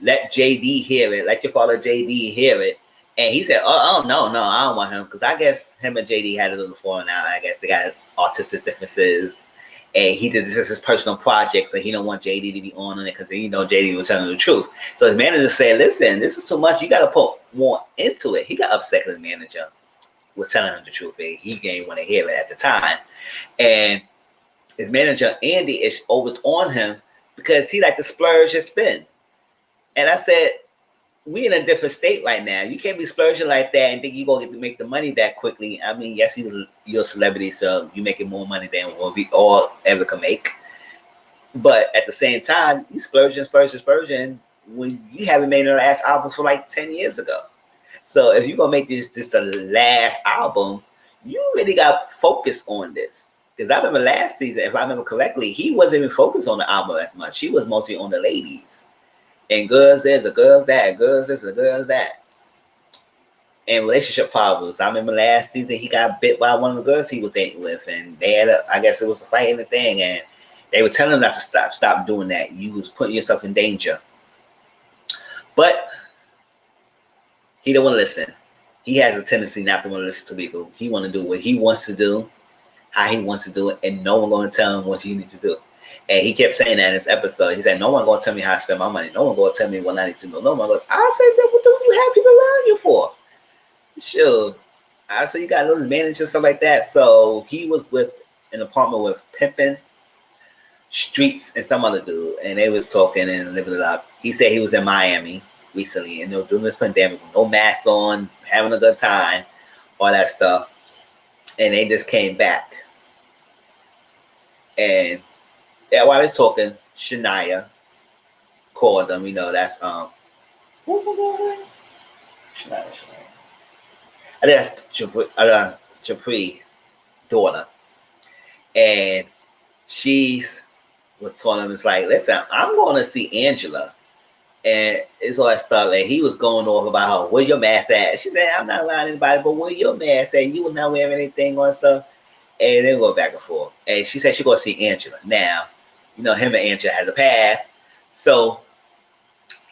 Let JD hear it. Let your father JD hear it. And he said, oh no, I don't want him. Because I guess him and JD had a little falling out. I guess they got autistic differences. And he did this as his personal project. So he don't want JD to be on it because he know JD was telling the truth. So his manager said, listen, this is too much. You got to put more into it. He got upset because the manager was telling him the truth. And he didn't want to hear it at the time. And his manager, Andy, is always on him because he like to splurge and spend. And I said, we in a different state right now. You can't be splurging like that and think you're going to get to make the money that quickly. I mean, yes, you're a celebrity, so you're making more money than what we all ever can make. But at the same time, you splurging when you haven't made your last album for like 10 years ago. So if you're going to make this the last album, you really got to focus on this. Because I remember last season, if I remember correctly, he wasn't even focused on the album as much. He was mostly on the ladies. And girls there's a girls that, girls this, a girls that. And relationship problems. I remember last season he got bit by one of the girls he was dating with, and they had I guess it was a fight in the thing, and they were telling him not to stop doing that. You was putting yourself in danger. But he don't want to listen. He has a tendency not to want to listen to people. He want to do what he wants to do, how he wants to do it, and no one going to tell him what he needs to do. And he kept saying that in this episode. He said, no one going to tell me how to spend my money. No one going to tell me what I need to know. No one going to. I said, what do you have people around you for? Sure. I said, you got little managers, stuff like that. So he was with an apartment with Pimpin, Streets, and some other dude. And they was talking and living it up. He said he was in Miami recently. And they were doing this pandemic with no masks on, having a good time, all that stuff. And they just came back. And yeah, while they're talking, Shania called them. You know, that's what's her name? Shania. And that's Japri daughter, and she's was telling him, it's like, listen, I'm going to see Angela, and it's all that stuff. And he was going off about her. Where your mask at? She said, I'm not allowing anybody, but where your mask at? You will not wear anything on stuff. And they go back and forth. And she said she go see Angela. Now, him and Angela has a past. So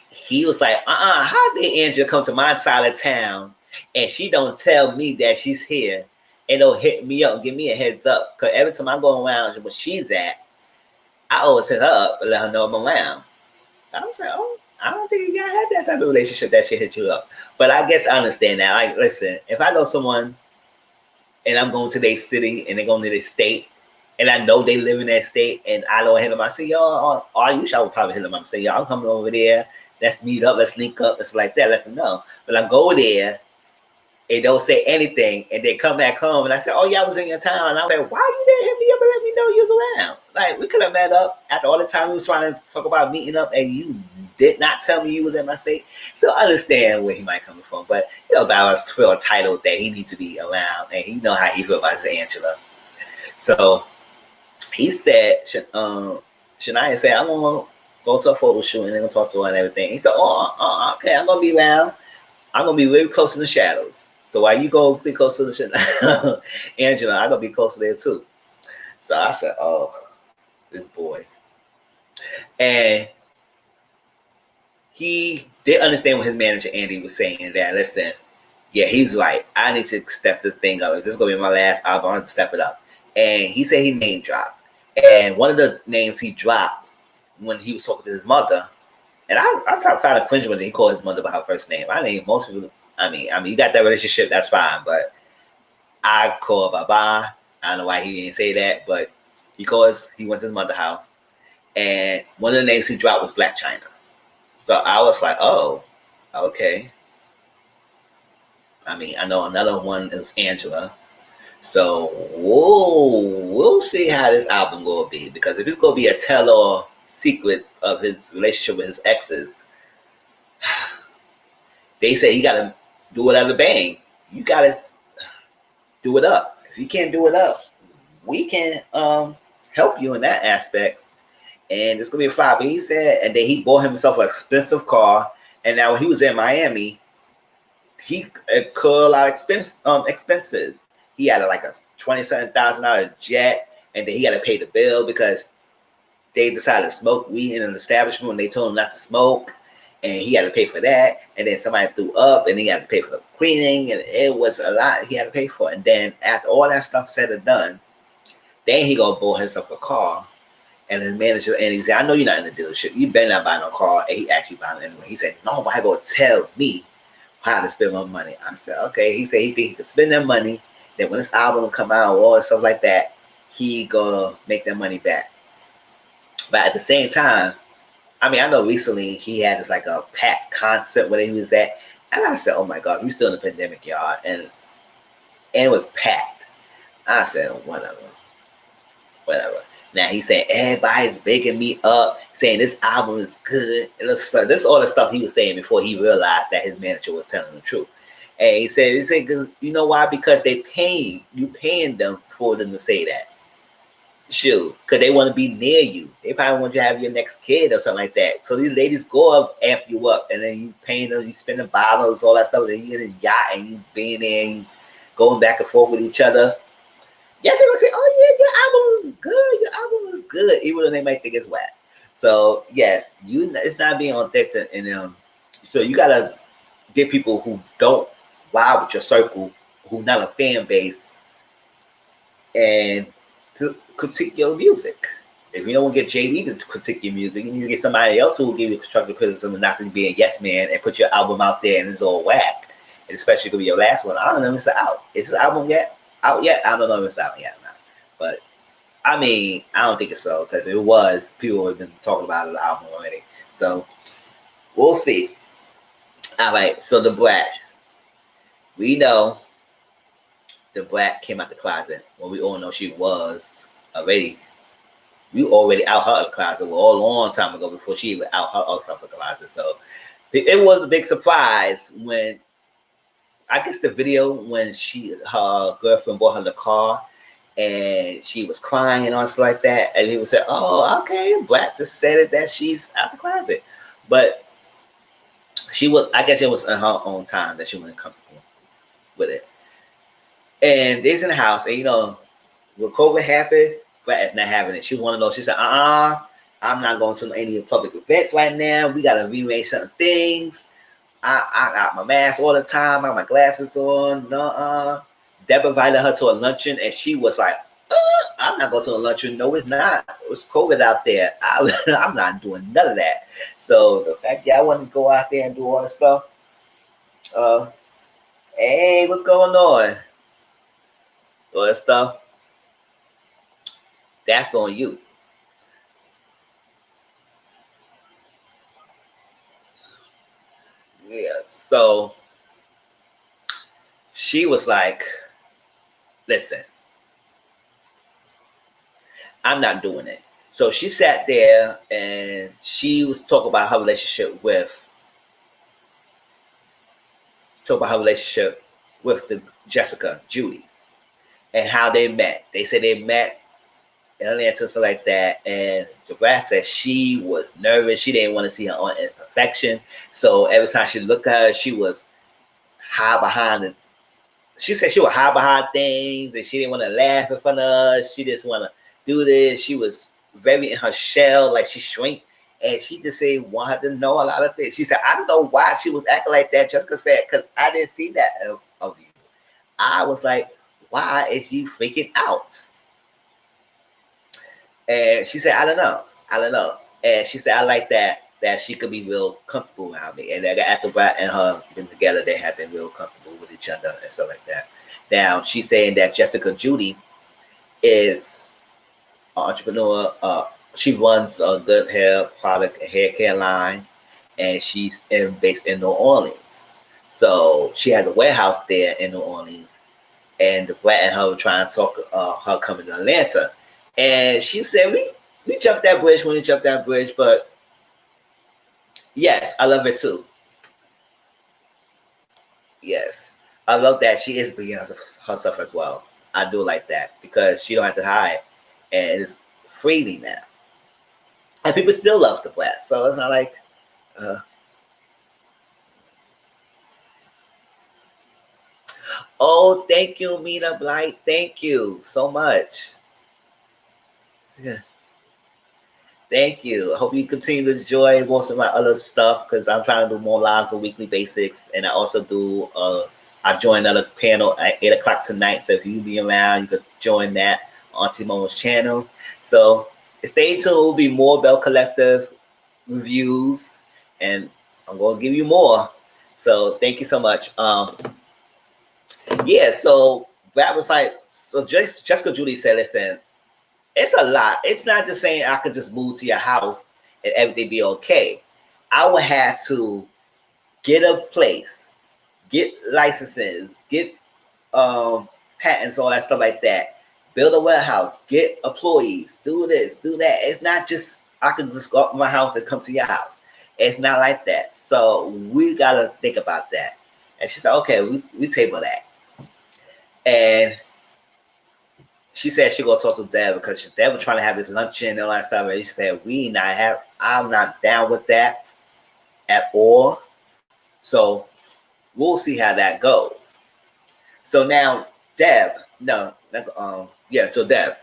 he was like, how did Angela come to my side of town and she don't tell me that she's here and don't hit me up and give me a heads up? Because every time I go around where she's at, I always hit her up and let her know I'm around. I was like, oh, I don't think you gotta have that type of relationship that she hit you up. But I guess I understand that. Like, listen, if I know someone and I'm going to their city and they're going to their state, and I know they live in that state, and I don't hit them, I say, yo, or usually I would probably hit them up and say, yo, I'm coming over there. Let's meet up. Let's link up. It's like that. Let them know. But I go there and don't say anything, and they come back home, and I say, oh, yeah, I was in your town. And I was like, why you didn't hit me up and let me know you was around? Like, we could have met up after all the time we was trying to talk about meeting up, and you did not tell me you was in my state. So I understand where he might come from. But, Bow feel entitled that he needs to be around, and he know how he feel about his Angela. So he said, Shania said, I'm going to go to a photo shoot, and they're going to talk to her and everything. He said, okay, I'm going to be around. I'm going to be very close in the shadows. So while you go be close to the Angela, I'm going to be close to there too. So I said, oh, this boy. And he did understand what his manager, Andy, was saying, that, listen, yeah, he's right. I need to step this thing up. If this is going to be my last album, I'm going to step it up. And he said he name dropped. And one of the names he dropped when he was talking to his mother, and I kind of cringe when he called his mother by her first name. I mean, most people, I mean, you got that relationship, that's fine. But I call Baba. I don't know why he didn't say that, but he went to his mother's house. And one of the names he dropped was Blac Chyna. So I was like, oh, okay. I mean, I know another one is Angela. So we'll see how this album gonna be, because if it's gonna be a tell-all secrets of his relationship with his exes, they say you gotta do it at a bang. You gotta do it up. If you can't do it up, we can help you in that aspect. And it's gonna be a flop. He said, and then he bought himself an expensive car. And now when he was in Miami, he incurred a lot of expenses. He had like a $27,000 jet, and then he had to pay the bill because they decided to smoke weed in an establishment when they told him not to smoke, and he had to pay for that. And then somebody threw up, and he had to pay for the cleaning, and it was a lot he had to pay for. And then after all that stuff said and done, then he gonna buy himself a car. And his manager, and he said, I know you're not in the dealership. You better not buy no car. And he actually bought it anyway. He said, nobody gonna tell me how to spend my money. I said, okay. He said he think he could spend that money. Then when this album come out, all that stuff like that, he gonna make that money back. But at the same time, I mean, I know recently he had this like a packed concert where he was at, and I said, oh my God, we still in the pandemic, y'all, and it was packed. I said, whatever. Now he's saying everybody's baking me up, saying this album is good. And this is all the stuff he was saying before he realized that his manager was telling the truth. And he said, you know why? Because you paying them for them to say that. Shoot, because they want to be near you. They probably want you to have your next kid or something like that. So these ladies go up, amp you up, and then you paying them, you spending bottles, all that stuff, and then you in a yacht and you being there and you going back and forth with each other. Yes, they will say, oh yeah, your album is good, even though they might think it's whack. So yes, it's not being authentic, and so you gotta get people who don't vibe with your circle, who not a fan base, and to critique your music. If you don't want to get JD to critique your music, you need to get somebody else who will give you constructive criticism and not just be a yes man and put your album out there and it's all whack. And especially gonna be your last one. I don't know if it's out. Is this album out yet? I don't know if it's out yet or not. But I mean, I don't think it's so, because if it was, people have been talking about the album already. So we'll see. All right, so Da Brat. We know Da Brat came out the closet when we all know she was already. We already out her the closet a long time ago before she even out her herself the closet. So it was a big surprise when, I guess, the video when her girlfriend bought her the car and she was crying and all stuff like that, and he would say, oh, okay, Brat just said it that she's out the closet. But I guess it was in her own time that she wasn't comfortable with it. And they's in the house, and when COVID happened, Brett is not having it. She wanted to know. She said, I'm not going to any public events right now. We got to rearrange certain things. I got my mask all the time. I got my glasses on. Deb invited her to a luncheon, and she was like, I'm not going to a luncheon. No, it's not. It's COVID out there. I'm not doing none of that. So the fact that I want to go out there and do all this stuff, hey, what's going on? All that stuff, that's on you. Yeah. So she was like, listen, I'm not doing it. So she sat there and she was talking about her relationship with the Jessica Judy and how they met. They said they met in Atlanta, stuff like that. And Brat said she was nervous. She didn't want to see her on imperfection. So every time she looked at her, she was hide behind the. She said she would hide behind things and she didn't want to laugh in front of us. She just want to do this. She was very in her shell, like she shrank. And she just said wanted to know a lot of things. She said, I don't know why she was acting like that. Jessica said, because I didn't see that of you. I was like, why is you freaking out? And she said, I don't know. And she said, I like that she could be real comfortable around me. And after Brat and her been together, they have been real comfortable with each other and stuff like that. Now, she's saying that Jessica Judy is an entrepreneur. She runs a good hair product, a hair care line, and she's based in New Orleans. So she has a warehouse there in New Orleans. And Brat and her were trying to talk her coming to Atlanta. And she said, we jumped that bridge when we jumped that bridge, but yes, I love it too. Yes, I love that she is being herself as well. I do like that because she don't have to hide, and it's freely now. And people still love the Brat, so it's not like. Oh, thank you, Mina Blight. Thank you so much. Yeah. Thank you. I hope you continue to enjoy most of my other stuff because I'm trying to do more lives on weekly basics. And I also do, I join another panel at 8 o'clock tonight. So if you be around, you could join that on Timo's channel. So stay tuned. There will be more Bell Collective reviews and I'm going to give you more. So thank you so much. Yeah, so that was like, so Jessica Judy said, listen, it's a lot. It's not just saying I could just move to your house and everything be okay. I would have to get a place, get licenses, get patents, all that stuff like that. Build a warehouse, get employees, do this, do that. It's not just I could just go up to my house and come to your house. It's not like that. So we gotta think about that. And she said, okay, we table that. And she said she gonna talk to Deb because Deb was trying to have this luncheon and all that stuff. And she said, I'm not down with that at all. So we'll see how that goes. So now Deb, so Deb.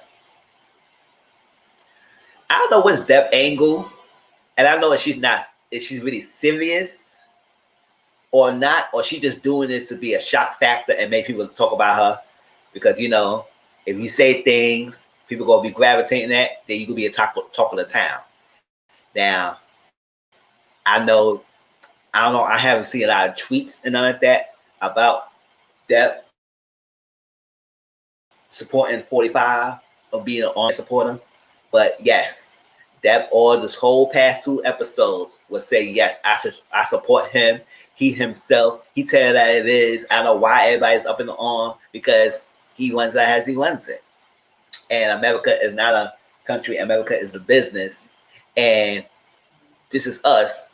I don't know what's Deb angle, and I know if she's really serious or not, or she just doing this to be a shock factor and make people talk about her. Because if you say things, people gonna be gravitating that, then you could be a talk of the town. Now, I don't know, I haven't seen a lot of tweets and none like that about Deb supporting 45 or being an on supporter. But yes, Deb all this whole past 2 episodes will say, yes, I support him. He himself, he tell that it is. I don't know why everybody's up in the arm because he runs it as he runs it. And America is not a country. America is the business. And this is us.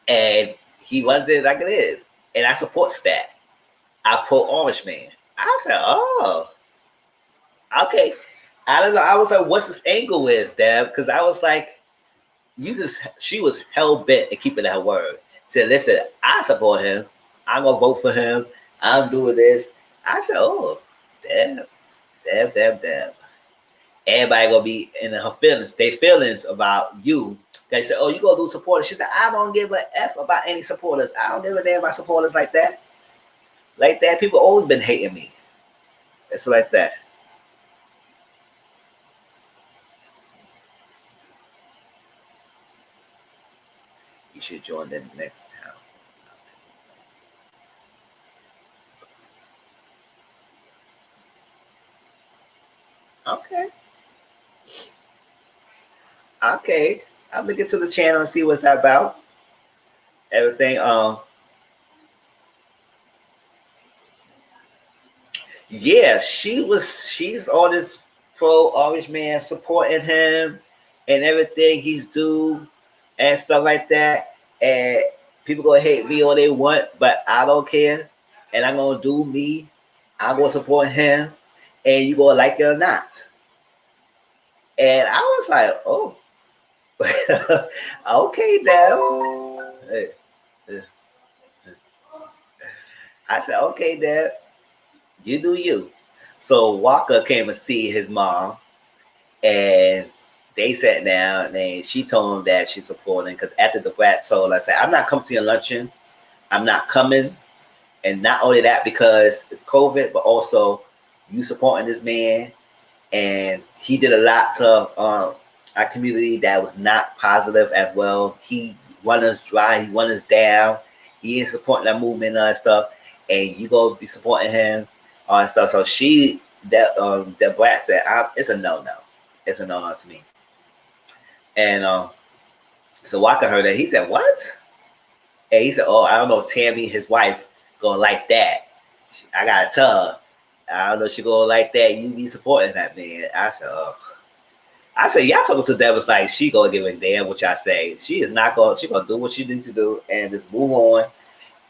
And he runs it like it is. And I support that. I pro Orange Man. I said, oh, okay. I don't know. I was like, what's this angle is, Deb? Because I was like, she was hell bent in keeping her word. Said, listen, I support him. I'm gonna vote for him. I'm doing this. I said, oh, Deb. Deb. Everybody gonna be in her feelings, their feelings about you. They say, "Oh, you gonna lose supporters?" She said, "I don't give a f about any supporters. I don't give a damn about supporters like that. Like that, people always been hating me. It's like that." You should join the next town. Okay. Okay. I'm looking to the channel and see what's that about. Everything. Yeah, she's all this pro orange man supporting him and everything he's do and stuff like that. And people gonna hate me all they want, but I don't care. And I'm gonna do me. I'm gonna support him, and you gonna like it or not. And I was like, oh, okay, Deb. I said, okay, Deb, you do you. So Walker came to see his mom, and they sat down, and she told him that she's supporting. Because after the brat told, I said, I'm not coming to your luncheon. I'm not coming. And not only that, because it's COVID, but also you supporting this man, and he did a lot to our community that was not positive as well. He run us dry, he run us down. He ain't supporting that movement and stuff, and you go be supporting him and stuff. So that brat said, "It's a no. It's a no to me." And so Walker heard that. He said, "What?" And he said, "Oh, I don't know if Tammy, his wife, gonna like that. I gotta tell her. I don't know if she gonna like that. You be supporting that man." I said, "Oh." I said, "Y'all talking to Devils like she gonna give a damn what y'all say. She is not gonna. She gonna do what she need to do and just move on.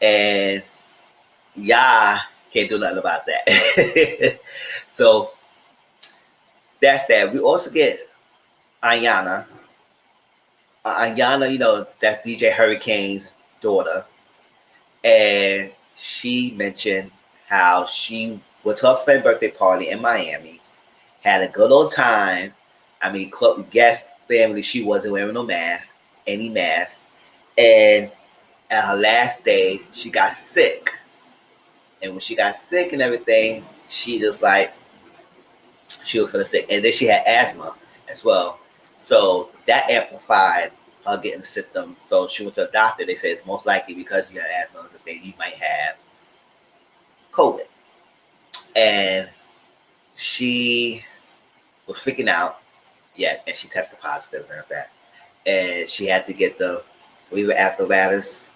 And y'all can't do nothing about that." So that's that. We also get Ayana. Ayana, that's DJ Hurricane's daughter, and she mentioned how she went to her friend's birthday party in Miami, had a good old time. I mean, guest family, she wasn't wearing no mask, any mask. And at her last day, she got sick. And when she got sick and everything, she just like, she was feeling sick. And then she had asthma as well. So that amplified her getting the symptoms. So she went to a doctor. They said it's most likely because you have asthma that you might have COVID. And she was freaking out. Yeah, and she tested positive and that. And she had to get the reliever apparatus.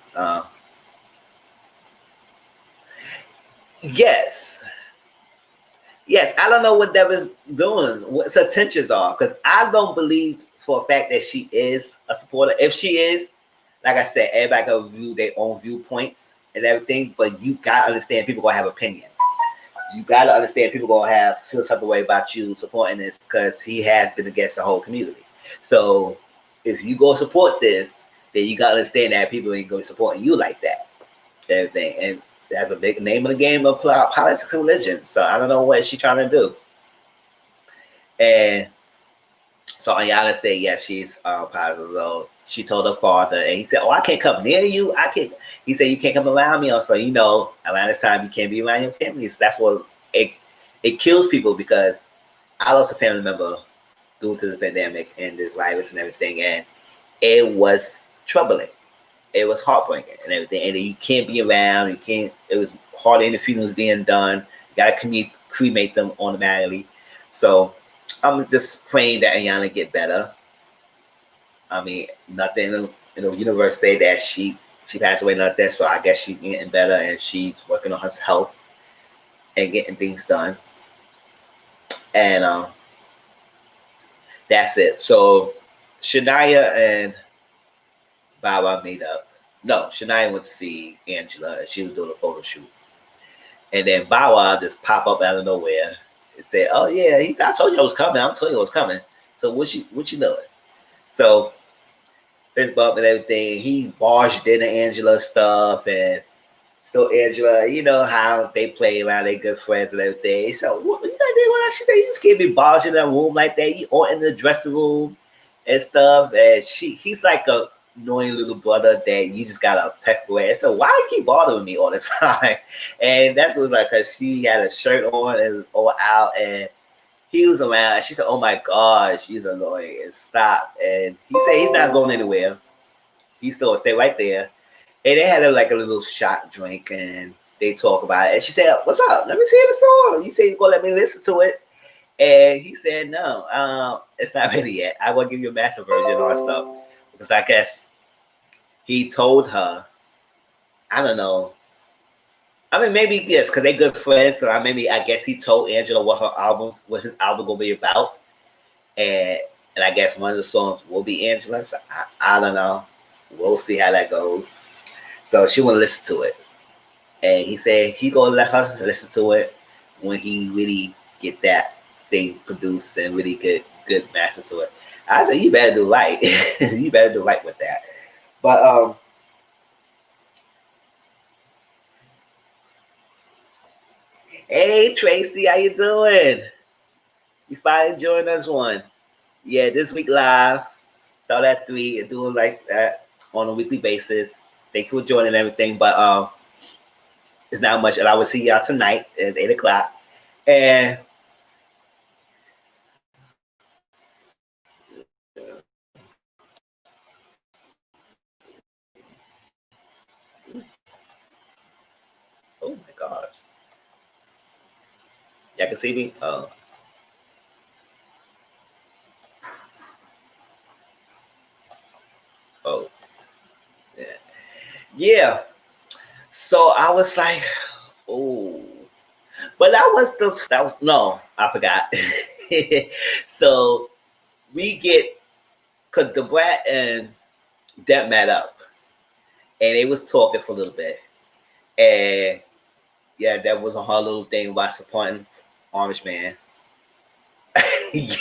Yes. Yes, I don't know what Devin's doing, what her intentions are, because I don't believe for a fact that she is a supporter. If she is, like I said, everybody can view their own viewpoints and everything, but you gotta understand people gonna have opinions. You gotta understand people gonna feel type of way about you supporting this because he has been against the whole community. So if you go support this, then you gotta understand that people ain't gonna be supporting you like that. Everything. And that's a big name of the game of politics and religion. So I don't know what she's trying to do. And so Ayala said, yes, she's positive. So she told her father, and he said, "Oh, I can't come near you. I can't." He said, "You can't come around me." Also, around this time, you can't be around your family. So that's what it kills people, because I lost a family member due to this pandemic and this virus and everything, and it was troubling. It was heartbreaking and everything. And you can't be around. You can't. It was hardly any funerals being done. You gotta cremate them automatically. So I'm just praying that Ayana get better. I mean, nothing in the universe say that she passed away, nothing. So I guess she's getting better and she's working on her health and getting things done. And that's it. So Shania and Baba made up. No, Shania went to see Angela and she was doing a photo shoot. And then Bawa just pop up out of nowhere and said, "Oh yeah, I told you I was coming. I told you I was coming. So what you doing?" So fist bump and everything. He barged into Angela's stuff and So Angela, you know how they play around, they good friends and everything. So what you think they want? She said, you just can't be barging in a room like that, or in the dressing room and stuff. And he's like a annoying little brother that you just gotta peck away. So why do you keep bothering me all the time? And that's what it was like, cause she had a shirt on and all out, and he was around. And she said, "Oh my God, she's annoying," and stop. And he said he's not going anywhere. He's still stay right there. And they had like a little shot drink, and they talk about it. And she said, "What's up? Let me hear the song. You say you're gonna let me listen to it." And he said, "No, it's not ready yet. I will give you a master version or stuff." Because I guess he told her, I don't know. I mean, maybe yes, because they good friends. So maybe I guess he told Angela what his album gonna be about, and I guess one of the songs will be Angela's. I don't know. We'll see how that goes. So she want to listen to it. And he said he gonna let her listen to it when he really get that thing produced and really good master to it. I said you better do right. You better do right with that. But hey Tracy, how you doing? You finally joined us one. Yeah, this week live. Start at 3 and doing like that on a weekly basis. Thank you for joining everything. But it's not much. And I will see y'all tonight at 8 o'clock. And oh my gosh. Y'all can see me? Oh. Yeah. Yeah. So I was like, oh. But that was no, I forgot. So we get cause the Brat and Deb met up and they was talking for a little bit. And yeah, that was on her little thing about supporting Orange Man.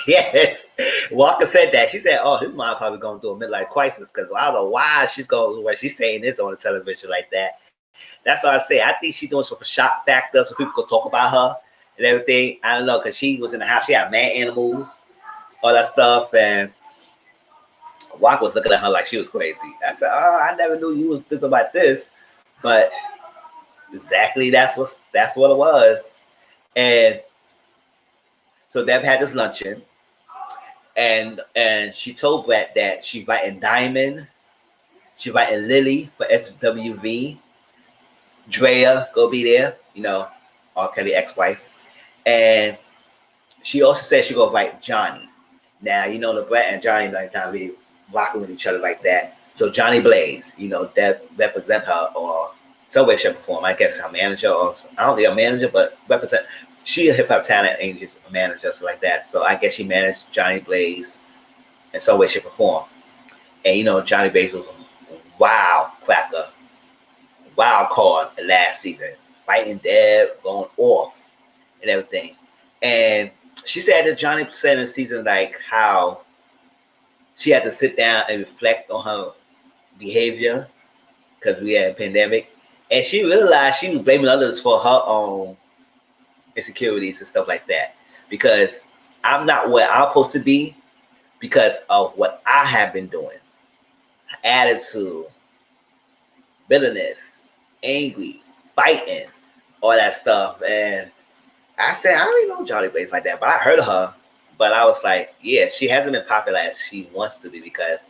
Yes. Walker said that. She said, "Oh, his mom probably going through a midlife crisis because I don't know why she's saying this on the television like that." That's what I say. I think she's doing some shock factor so people could talk about her and everything. I don't know because she was in the house. She had mad animals, all that stuff, and Walker was looking at her like she was crazy. I said, "Oh, I never knew you was thinking about this," but exactly that's what it was. And so Deb had this luncheon, and she told Brett that she's inviting Diamond, she's inviting Lily for SWV, Drea go be there, R. Kelly ex-wife, and she also said she go invite Johnny. Now the Brett and Johnny like not really rocking with each other like that. So Johnny Blaze, that represent her or some way, shape, or form. I guess her manager or I don't think a manager, but represent. She a hip hop talent and just a manager, so like that. So I guess she managed Johnny Blaze in some way, shape, or form. And Johnny Blaze was a wild cracker, wild card last season, fighting Deb, going off and everything. And she said that Johnny said in the season like how she had to sit down and reflect on her behavior because we had a pandemic. And she realized she was blaming others for her own insecurities and stuff like that. Because I'm not where I'm supposed to be because of what I have been doing. Attitude, bitterness, angry, fighting, all that stuff. And I said, I don't really know Johnny Blaze like that, but I heard of her. But I was like, yeah, she hasn't been popular as she wants to be because,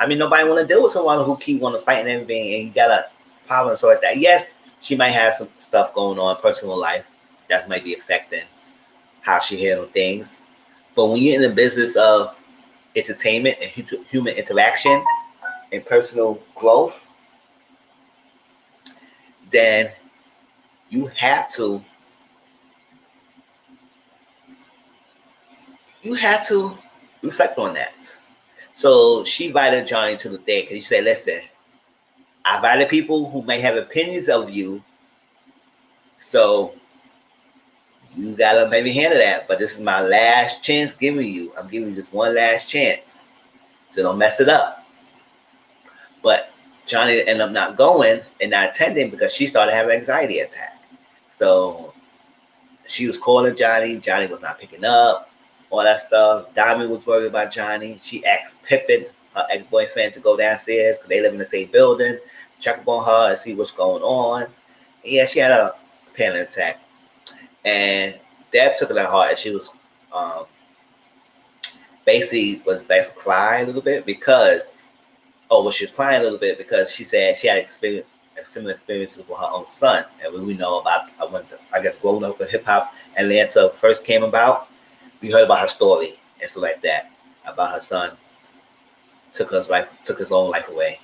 nobody want to deal with someone who keep want to fight and everything, and you got a problem and stuff like that. Yes, she might have some stuff going on in personal life that might be affecting how she handles things. But when you're in the business of entertainment and human interaction and personal growth, then you have to reflect on that. So she invited Johnny to the thing because she said, listen, I invited people who may have opinions of you. So you gotta maybe handle that. But this is my last chance giving you. I'm giving you this one last chance. So don't mess it up. But Johnny ended up not going and not attending because she started having an anxiety attack. So she was calling Johnny. Johnny was not picking up, all that stuff. Diamond was worried about Johnny. She asked Pippin, her ex-boyfriend, to go downstairs because they live in the same building, check up on her and see what's going on. And yeah, she had a panic attack. And Deb took it to heart, and she was basically crying a little bit because, she was crying a little bit because she said she had similar experiences with her own son. And when we know about, growing up with hip hop, Atlanta first came about, we heard about her story and stuff like that, about her son took his own life away.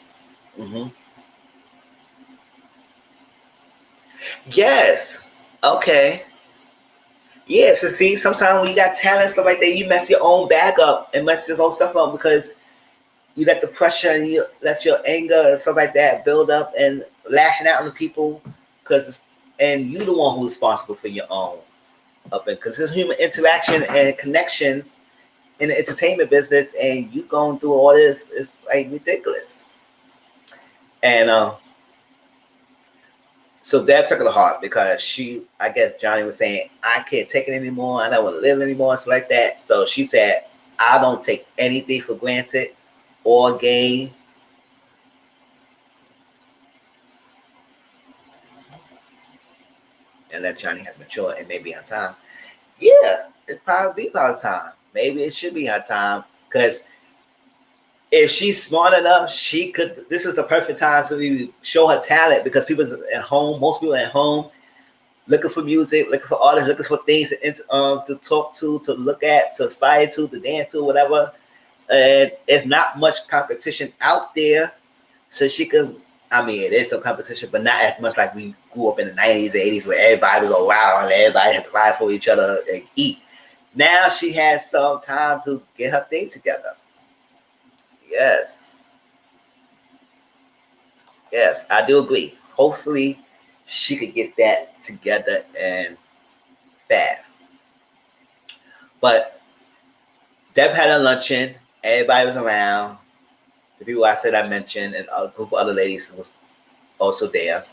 Mm-hmm. Yes. Okay. Yeah, so see, sometimes when you got talent, stuff like that, you mess your own bag up and mess your own stuff up because you let the pressure and you let your anger and stuff like that build up and lashing out on the people and you the one who's responsible for your own up because there's human interaction and connections in the entertainment business, and you going through all this is like ridiculous. And so Deb took it to heart because I guess Johnny was saying, I can't take it anymore. I don't want to live anymore. Stuff like that. So she said, I don't take anything for granted or gain. And that Johnny has matured and maybe on time. Yeah, it's probably time. Maybe it should be her time because if she's smart enough, she could. This is the perfect time to show her talent because people's at home. Most people at home looking for music, looking for artists, looking for things to talk to look at, to aspire to dance to, whatever. And there's not much competition out there, so she could. I mean, there's some competition, but not as much like we grew up in the 90s and 80s where everybody was around and everybody had to fight for each other and eat. Now she has some time to get her thing together. Yes. Yes, I do agree. Hopefully, she could get that together and fast. But Deb had a luncheon. Everybody was around. The people I mentioned, and a group of other ladies was also there.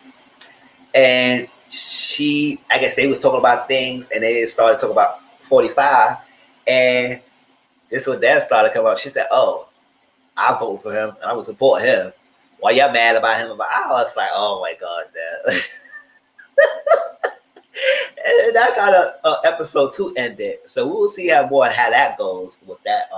And I guess they was talking about things, and they started talking about 45. And this is what Deb started coming up. She said, "Oh, I vote for him, and I would support him. Why y'all mad about him?" I was like, "Oh my God, Deb." And that's how the episode 2 ended. So we'll see how that goes with that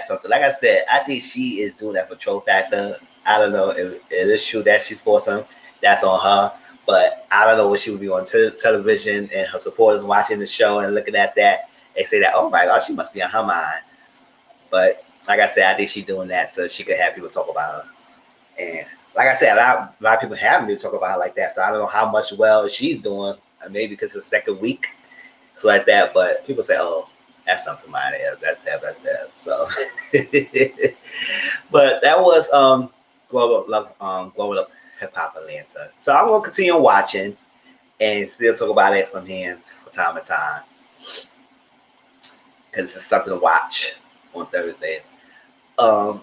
something. Like I said, I think she is doing that for troll factor. I don't know if it is true that she's for some. That's on her. But I don't know what she would be on television and her supporters watching the show and looking at that and say that, oh my God, she must be on her mind. But like I said, I think she's doing that so she could have people talk about her. And like I said, a lot of people haven't been talking about her like that. So I don't know how much well she's doing. Maybe because it's the second week. So like that. But people say, oh, that's something mine is. That's Deb. So but that was growing up hip hop Atlanta. So I'm gonna continue watching and still talk about it from here from time to time. Because it's just something to watch on Thursday. I'm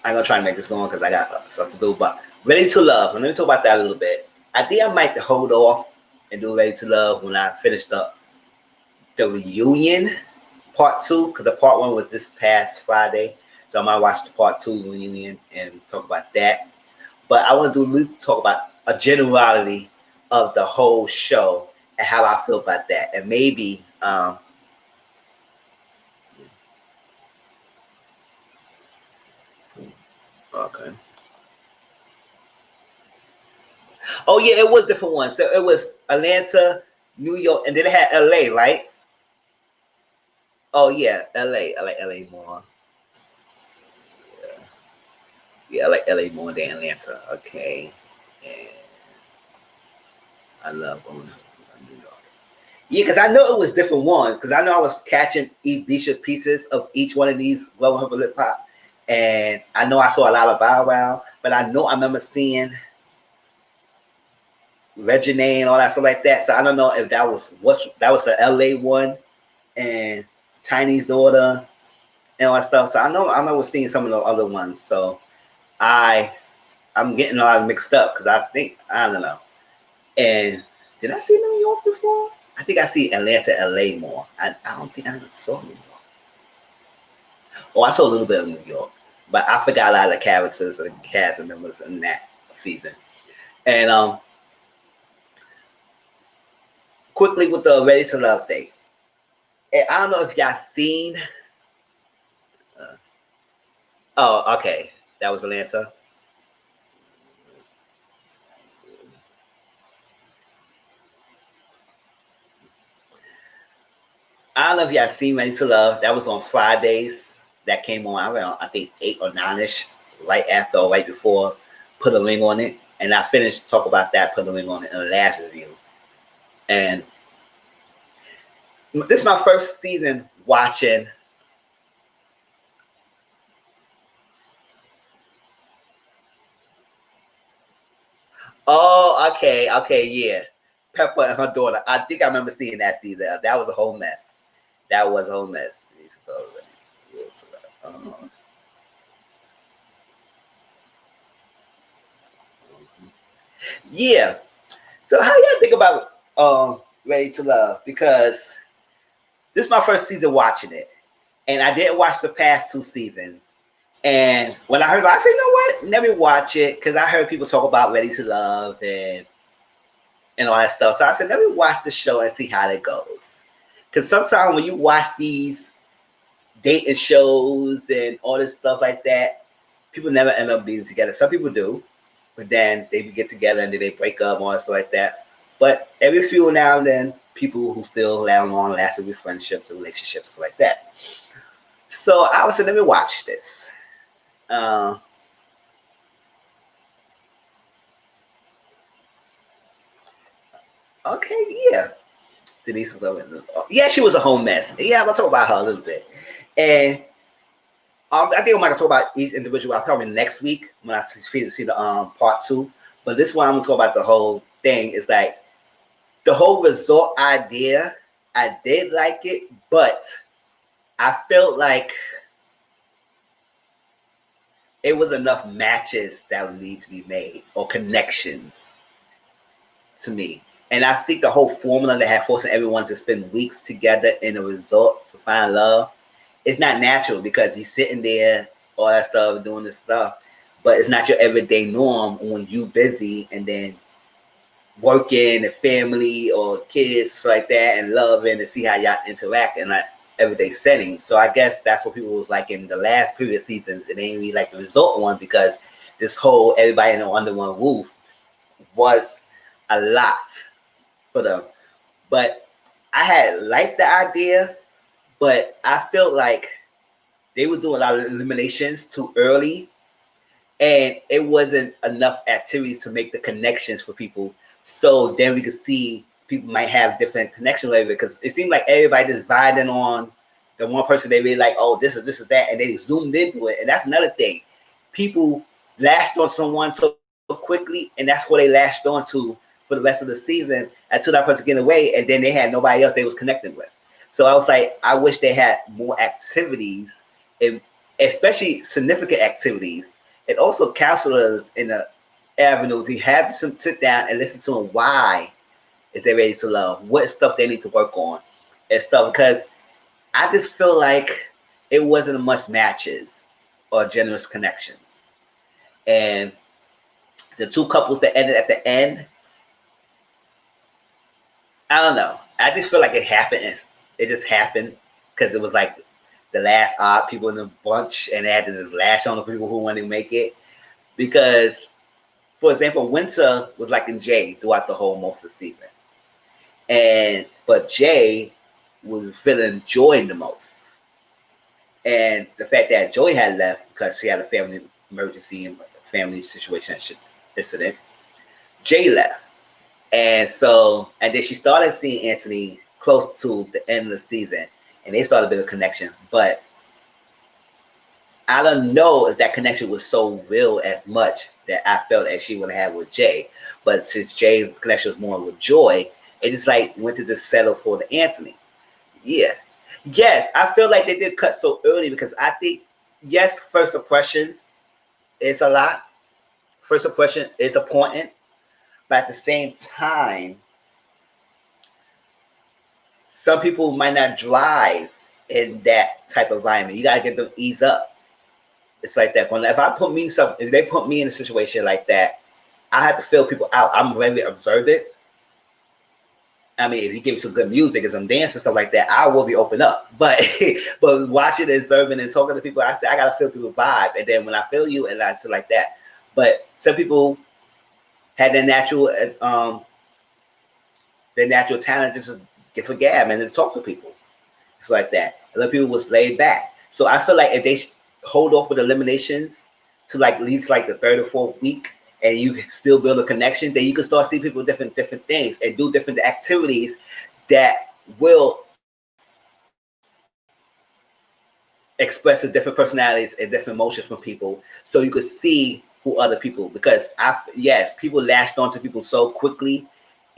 gonna try to make this long because I got stuff to do. But Ready to Love. Let me talk about that a little bit. I think I might hold off and do Ready to Love when I finish the reunion part 2, because the part 1 was this past Friday. So I might watch the part 2 reunion and talk about that. But I want to talk about a generality of the whole show and how I feel about that, and maybe okay. Oh yeah, it was different ones. So it was Atlanta, New York, and then it had LA, right? Oh yeah, LA. I like LA more. Yeah, I like LA more than Atlanta. Okay. And I love going to New York. Yeah, because I know it was different ones. Because I know I was catching each pieces of each one of these Global Hip Hop. And I know I saw a lot of Bow Wow. But I know I remember seeing Reginae and all that stuff like that. So I don't know if that was the LA one and Tiny's daughter. and all that stuff. So I know we're seeing some of the other ones. So I'm getting a lot mixed up because I don't know. And did I see New York before? I think I see Atlanta, LA more. I don't think I saw New York. Oh, I saw a little bit of New York, but I forgot a lot of the characters and the cast members in that season. And quickly with the Ready to Love thing. And I don't know if y'all seen. Oh, okay, that was Atlanta. I don't know if y'all seen Ready to Love. That was on Fridays. That came on around I think 8 or 9ish, right after or right before. Put a ring on it, and I finished talk about that. Put a ring on it in the last review. And this is my first season watching. Oh, okay, yeah. Pepper and her daughter. I think I remember seeing that season. That was a whole mess. That was a whole mess. Yeah. So how y'all think about Ready to Love? Because this is my first season watching it, and I didn't watch the past 2 seasons. And when I heard about it, I said, you know what? Let me watch it because I heard people talk about Ready to Love and all that stuff. So I said, let me watch the show and see how it goes. Because sometimes when you watch these dating shows and all this stuff like that, people never end up being together. Some people do, but then they get together and then they break up and all stuff like that. But every few now and then, people who still have long lasting friendships and relationships like that. So I was saying, let me watch this. Okay, yeah. Denise was over. Yeah, she was a whole mess. Yeah, I'm gonna talk about her a little bit. And I think I'm gonna talk about each individual. I'll probably next week when I see the part 2. But this one I'm gonna talk about the whole thing. Is like the whole resort idea. I did like it, but I felt like it was enough matches that would need to be made or connections to me. And I think the whole formula that had forcing everyone to spend weeks together in a resort to find love, it's not natural because he's sitting there, all that stuff, doing this stuff. But it's not your everyday norm when you busy and then working and family or kids like that and loving and see how y'all interact in that everyday setting. So I guess that's what people was like in the last previous season. They didn't really like the result one because this whole everybody under one roof was a lot for them. But I had liked the idea, but I felt like they would do a lot of eliminations too early, and it wasn't enough activity to make the connections for people. So then we could see people might have different connections with it because it seemed like everybody just vibing on the one person they really like. Oh, this is that, and they zoomed into it. And that's another thing. People lashed on someone so quickly, and that's what they lashed on to for the rest of the season until that person get away, and then they had nobody else they was connecting with. So I was like, I wish they had more activities, and especially significant activities, and also counselors in the avenue to have them sit down and listen to them why is they ready to love, what stuff they need to work on and stuff. Because I just feel like it wasn't much matches or generous connections. And the 2 couples that ended at the end, I don't know. I just feel like it happened. It just happened because it was like the last odd people in the bunch, and they had to just lash on the people who wanted to make it. Because, for example, Winter was like in Jay throughout the whole most of the season, but Jay was feeling Joy the most, and the fact that Joy had left because she had a family emergency and family situation incident, Jay left. And then she started seeing Anthony close to the end of the season, and they started a bit of connection. But I don't know if that connection was so real as much that I felt that she would have had with Jay. But since Jay's connection was more with Joy, it just like went to just settle for the Anthony. Yeah. Yes, I feel like they did cut so early because I think, yes, first impressions is a lot. First impression is important, but at the same time, some people might not drive in that type of environment. You gotta get them ease up. It's like that. When if they put me in a situation like that, I have to feel people out. I'm very observant. I mean, if you give me some good music and some dance and stuff like that, I will be open up. But but watching and observing and talking to people, I say I gotta feel people's vibe. And then when I feel you, and I say like that. But some people had their natural talent just to get for gab and to talk to people. It's like that. Other people was laid back. So I feel like if they hold off with eliminations to like at least like the third or fourth week, and you can still build a connection, then you can start seeing people different things and do different activities that will express the different personalities and different emotions from people, so you could see who other people. Because people latched onto people so quickly,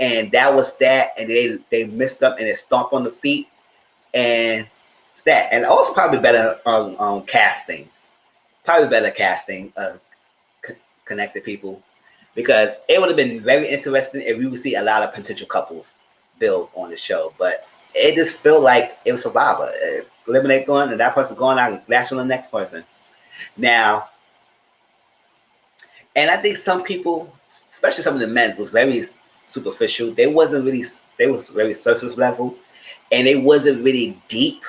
and that was that, and they missed up and they stomped on the feet, and it's that. And also probably better casting, connected people, because it would have been very interesting if we would see a lot of potential couples build on the show. But it just felt like it was Survivor. Eliminate one, and that person going out, latch on the next person. Now, and I think some people, especially some of the men, was very superficial. They was very surface level, and it wasn't really deep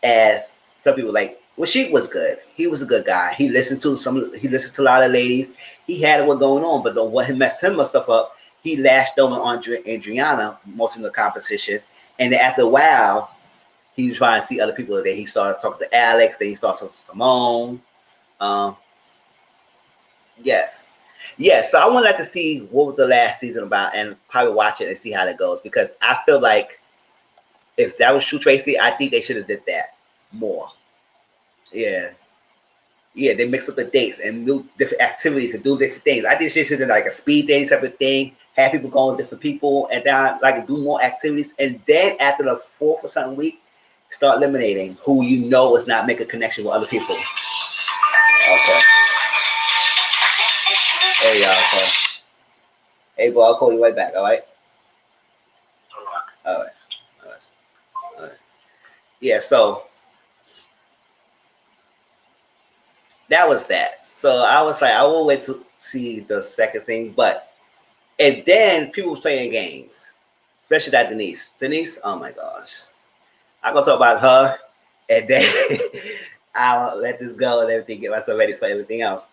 as some people like. Well, Sheik was good. He was a good guy. He listened to a lot of ladies. He had what going on, but what messed him stuff up, he lashed on Adriana most of the competition. And then after a while, he was trying to see other people. Then he started talking to Alex. Then he started talking to Simone. Yes. So I wanted to see what was the last season about, and probably watch it and see how that goes, because I feel like if that was True Tracy, I think they should have did that more. Yeah, they mix up the dates and do different activities and do different things. I think this is like a speed dating type of thing. Have people go with different people and then like do more activities, and then after the fourth or something week, start eliminating who you know is not making a connection with other people. Okay. Hey y'all. So, hey bro, I'll call you right back. All right. All right. Yeah. So that was that. So I was like, I will wait to see the second thing, and then people playing games, especially that Denise. Oh my gosh, I'm gonna talk about her, and then I'll let this go and everything, get myself ready for everything else.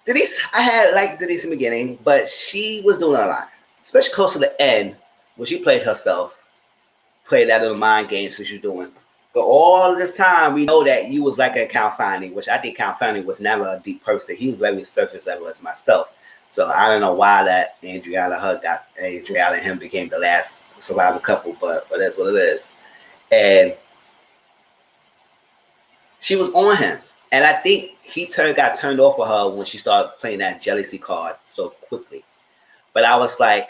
Denise, I had liked Denise in the beginning, but she was doing a lot, especially close to the end when she played herself, played that little mind games that she's doing. But all this time, we know that you was like a Count Finding, which I think Count Finding was never a deep person. He was very surface level as myself. So I don't know why that Adriana and him became the last survivor couple, but that's what it is. And she was on him. And I think he got turned off of her when she started playing that jealousy card so quickly. But I was like,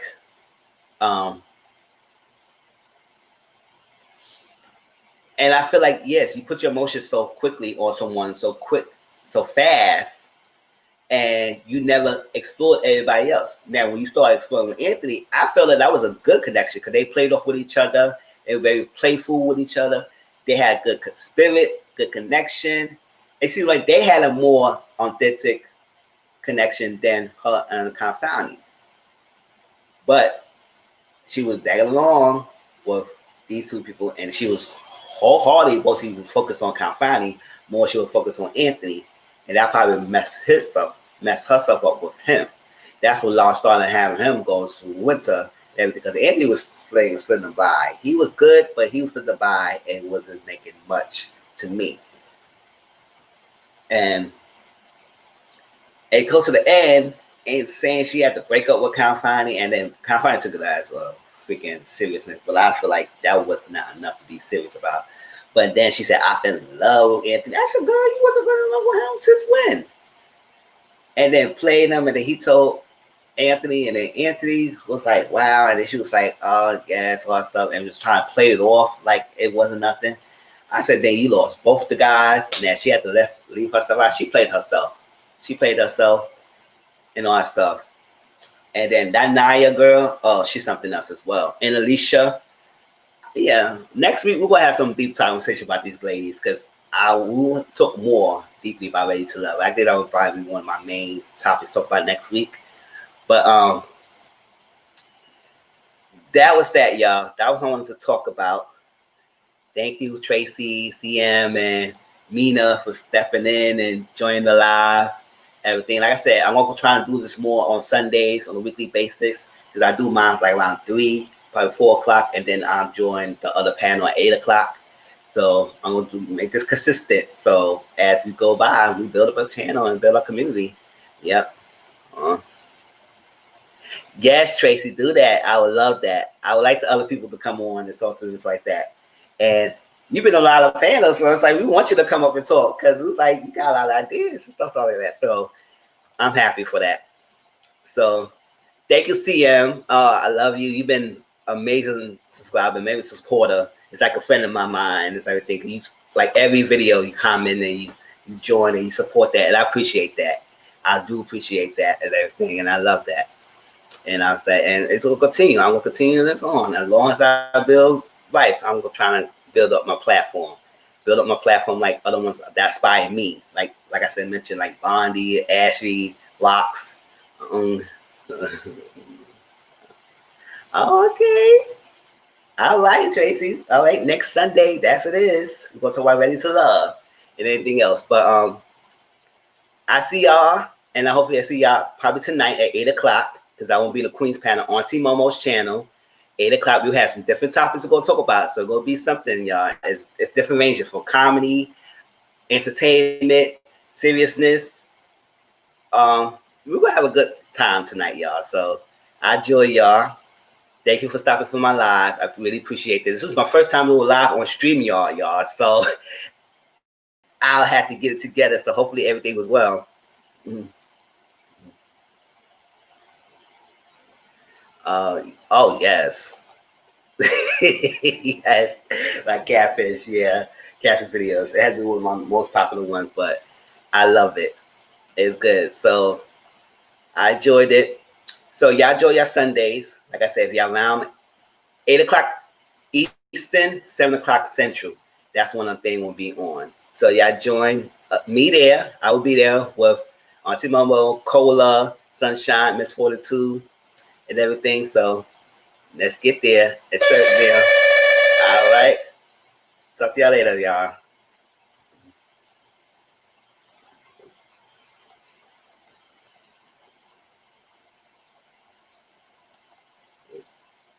and I feel like, yes, you put your emotions so quickly on someone so fast, and you never explored everybody else. Now, when you start exploring with Anthony, I felt that was a good connection because they played off with each other. They were very playful with each other. They had good spirit, good connection. It seemed like they had a more authentic connection than her and Confounding. But she was dragging along with these two people, and she was wholeheartedly mostly focused on Confounding, more she was focused on Anthony, and that probably messed herself up with him. That's what Law started having him go to winter and everything, because Anthony was sliding by. He was good, but he was sliding by and wasn't making much to me. And close to the end, ain't saying she had to break up with Confounding, and then Confounding took it as a freaking seriousness. But I feel like that was not enough to be serious about. But then she said, I fell in love with Anthony. I said, girl, you wasn't falling in love with him since when? And then played him, and then he told Anthony, and then Anthony was like, wow, and then she was like, oh yes, all that stuff, and was trying to play it off like it wasn't nothing. I said, then you lost both the guys, and then she had to leave herself out. She played herself. She played herself and all that stuff. And then that Naya girl, oh, she's something else as well. And Alicia, yeah. Next week we're gonna have some deep conversation about these ladies because I will talk more deeply about Ready to Love. I think that would probably be one of my main topics to talk about next week. But that was that, y'all. That was what I wanted to talk about. Thank you, Tracy, CM, and Mina for stepping in and joining the live. Everything. Like I said, I'm gonna try and do this more on Sundays on a weekly basis because I do mine like around 3, probably 4 o'clock, and then I'll join the other panel at 8 o'clock. So I'm going to make this consistent. So as we go by, we build up a channel and build a community. Yep. Yes, Tracy, do that. I would love that. I would like the other people to come on and talk to us like that. And you've been on a lot of panels, so it's like we want you to come up and talk because it was like you got a lot of ideas and stuff like that. So I'm happy for that. So thank you, CM. I love you. You've been amazing subscriber, maybe supporter. It's like a friend of my mind. It's everything. You like every video you comment and you join and you support that, and I appreciate that. I do appreciate that and everything, and I love that. And I was like, and it's gonna continue. I'm gonna continue this on as long as I build life. I'm gonna try to build up my platform, like other ones that inspire me. Like I said, mentioned like Bondi, Ashley, Locks. Okay. All right, Tracy. All right, next Sunday, that's it is. We're gonna talk about Ready to Love and anything else. But I see y'all, and hopefully I see y'all probably tonight at 8 o'clock, because I won't be in the Queen's panel on T Momo's channel. 8 o'clock, we'll have some different topics to go talk about. So it's gonna be something, y'all. It's different ranges from comedy, entertainment, seriousness. We're gonna have a good time tonight, y'all. So I enjoy y'all. Thank you for stopping for my live. I really appreciate this. This was my first time doing live on StreamYard, y'all. So I'll have to get it together. So hopefully everything was well. Oh yes. Yes, like Catfish, yeah. Catfish videos. It had to be one of my most popular ones, but I love it. It's good. So I enjoyed it. So y'all enjoy your Sundays. Like I said, if y'all around 8 o'clock Eastern, 7 o'clock Central, that's when the thing will be on. So y'all join me there. I will be there with Auntie Momo, Cola, Sunshine, Miss 42, and everything. So let's get there. It's certain there. All right. Talk to y'all later, y'all.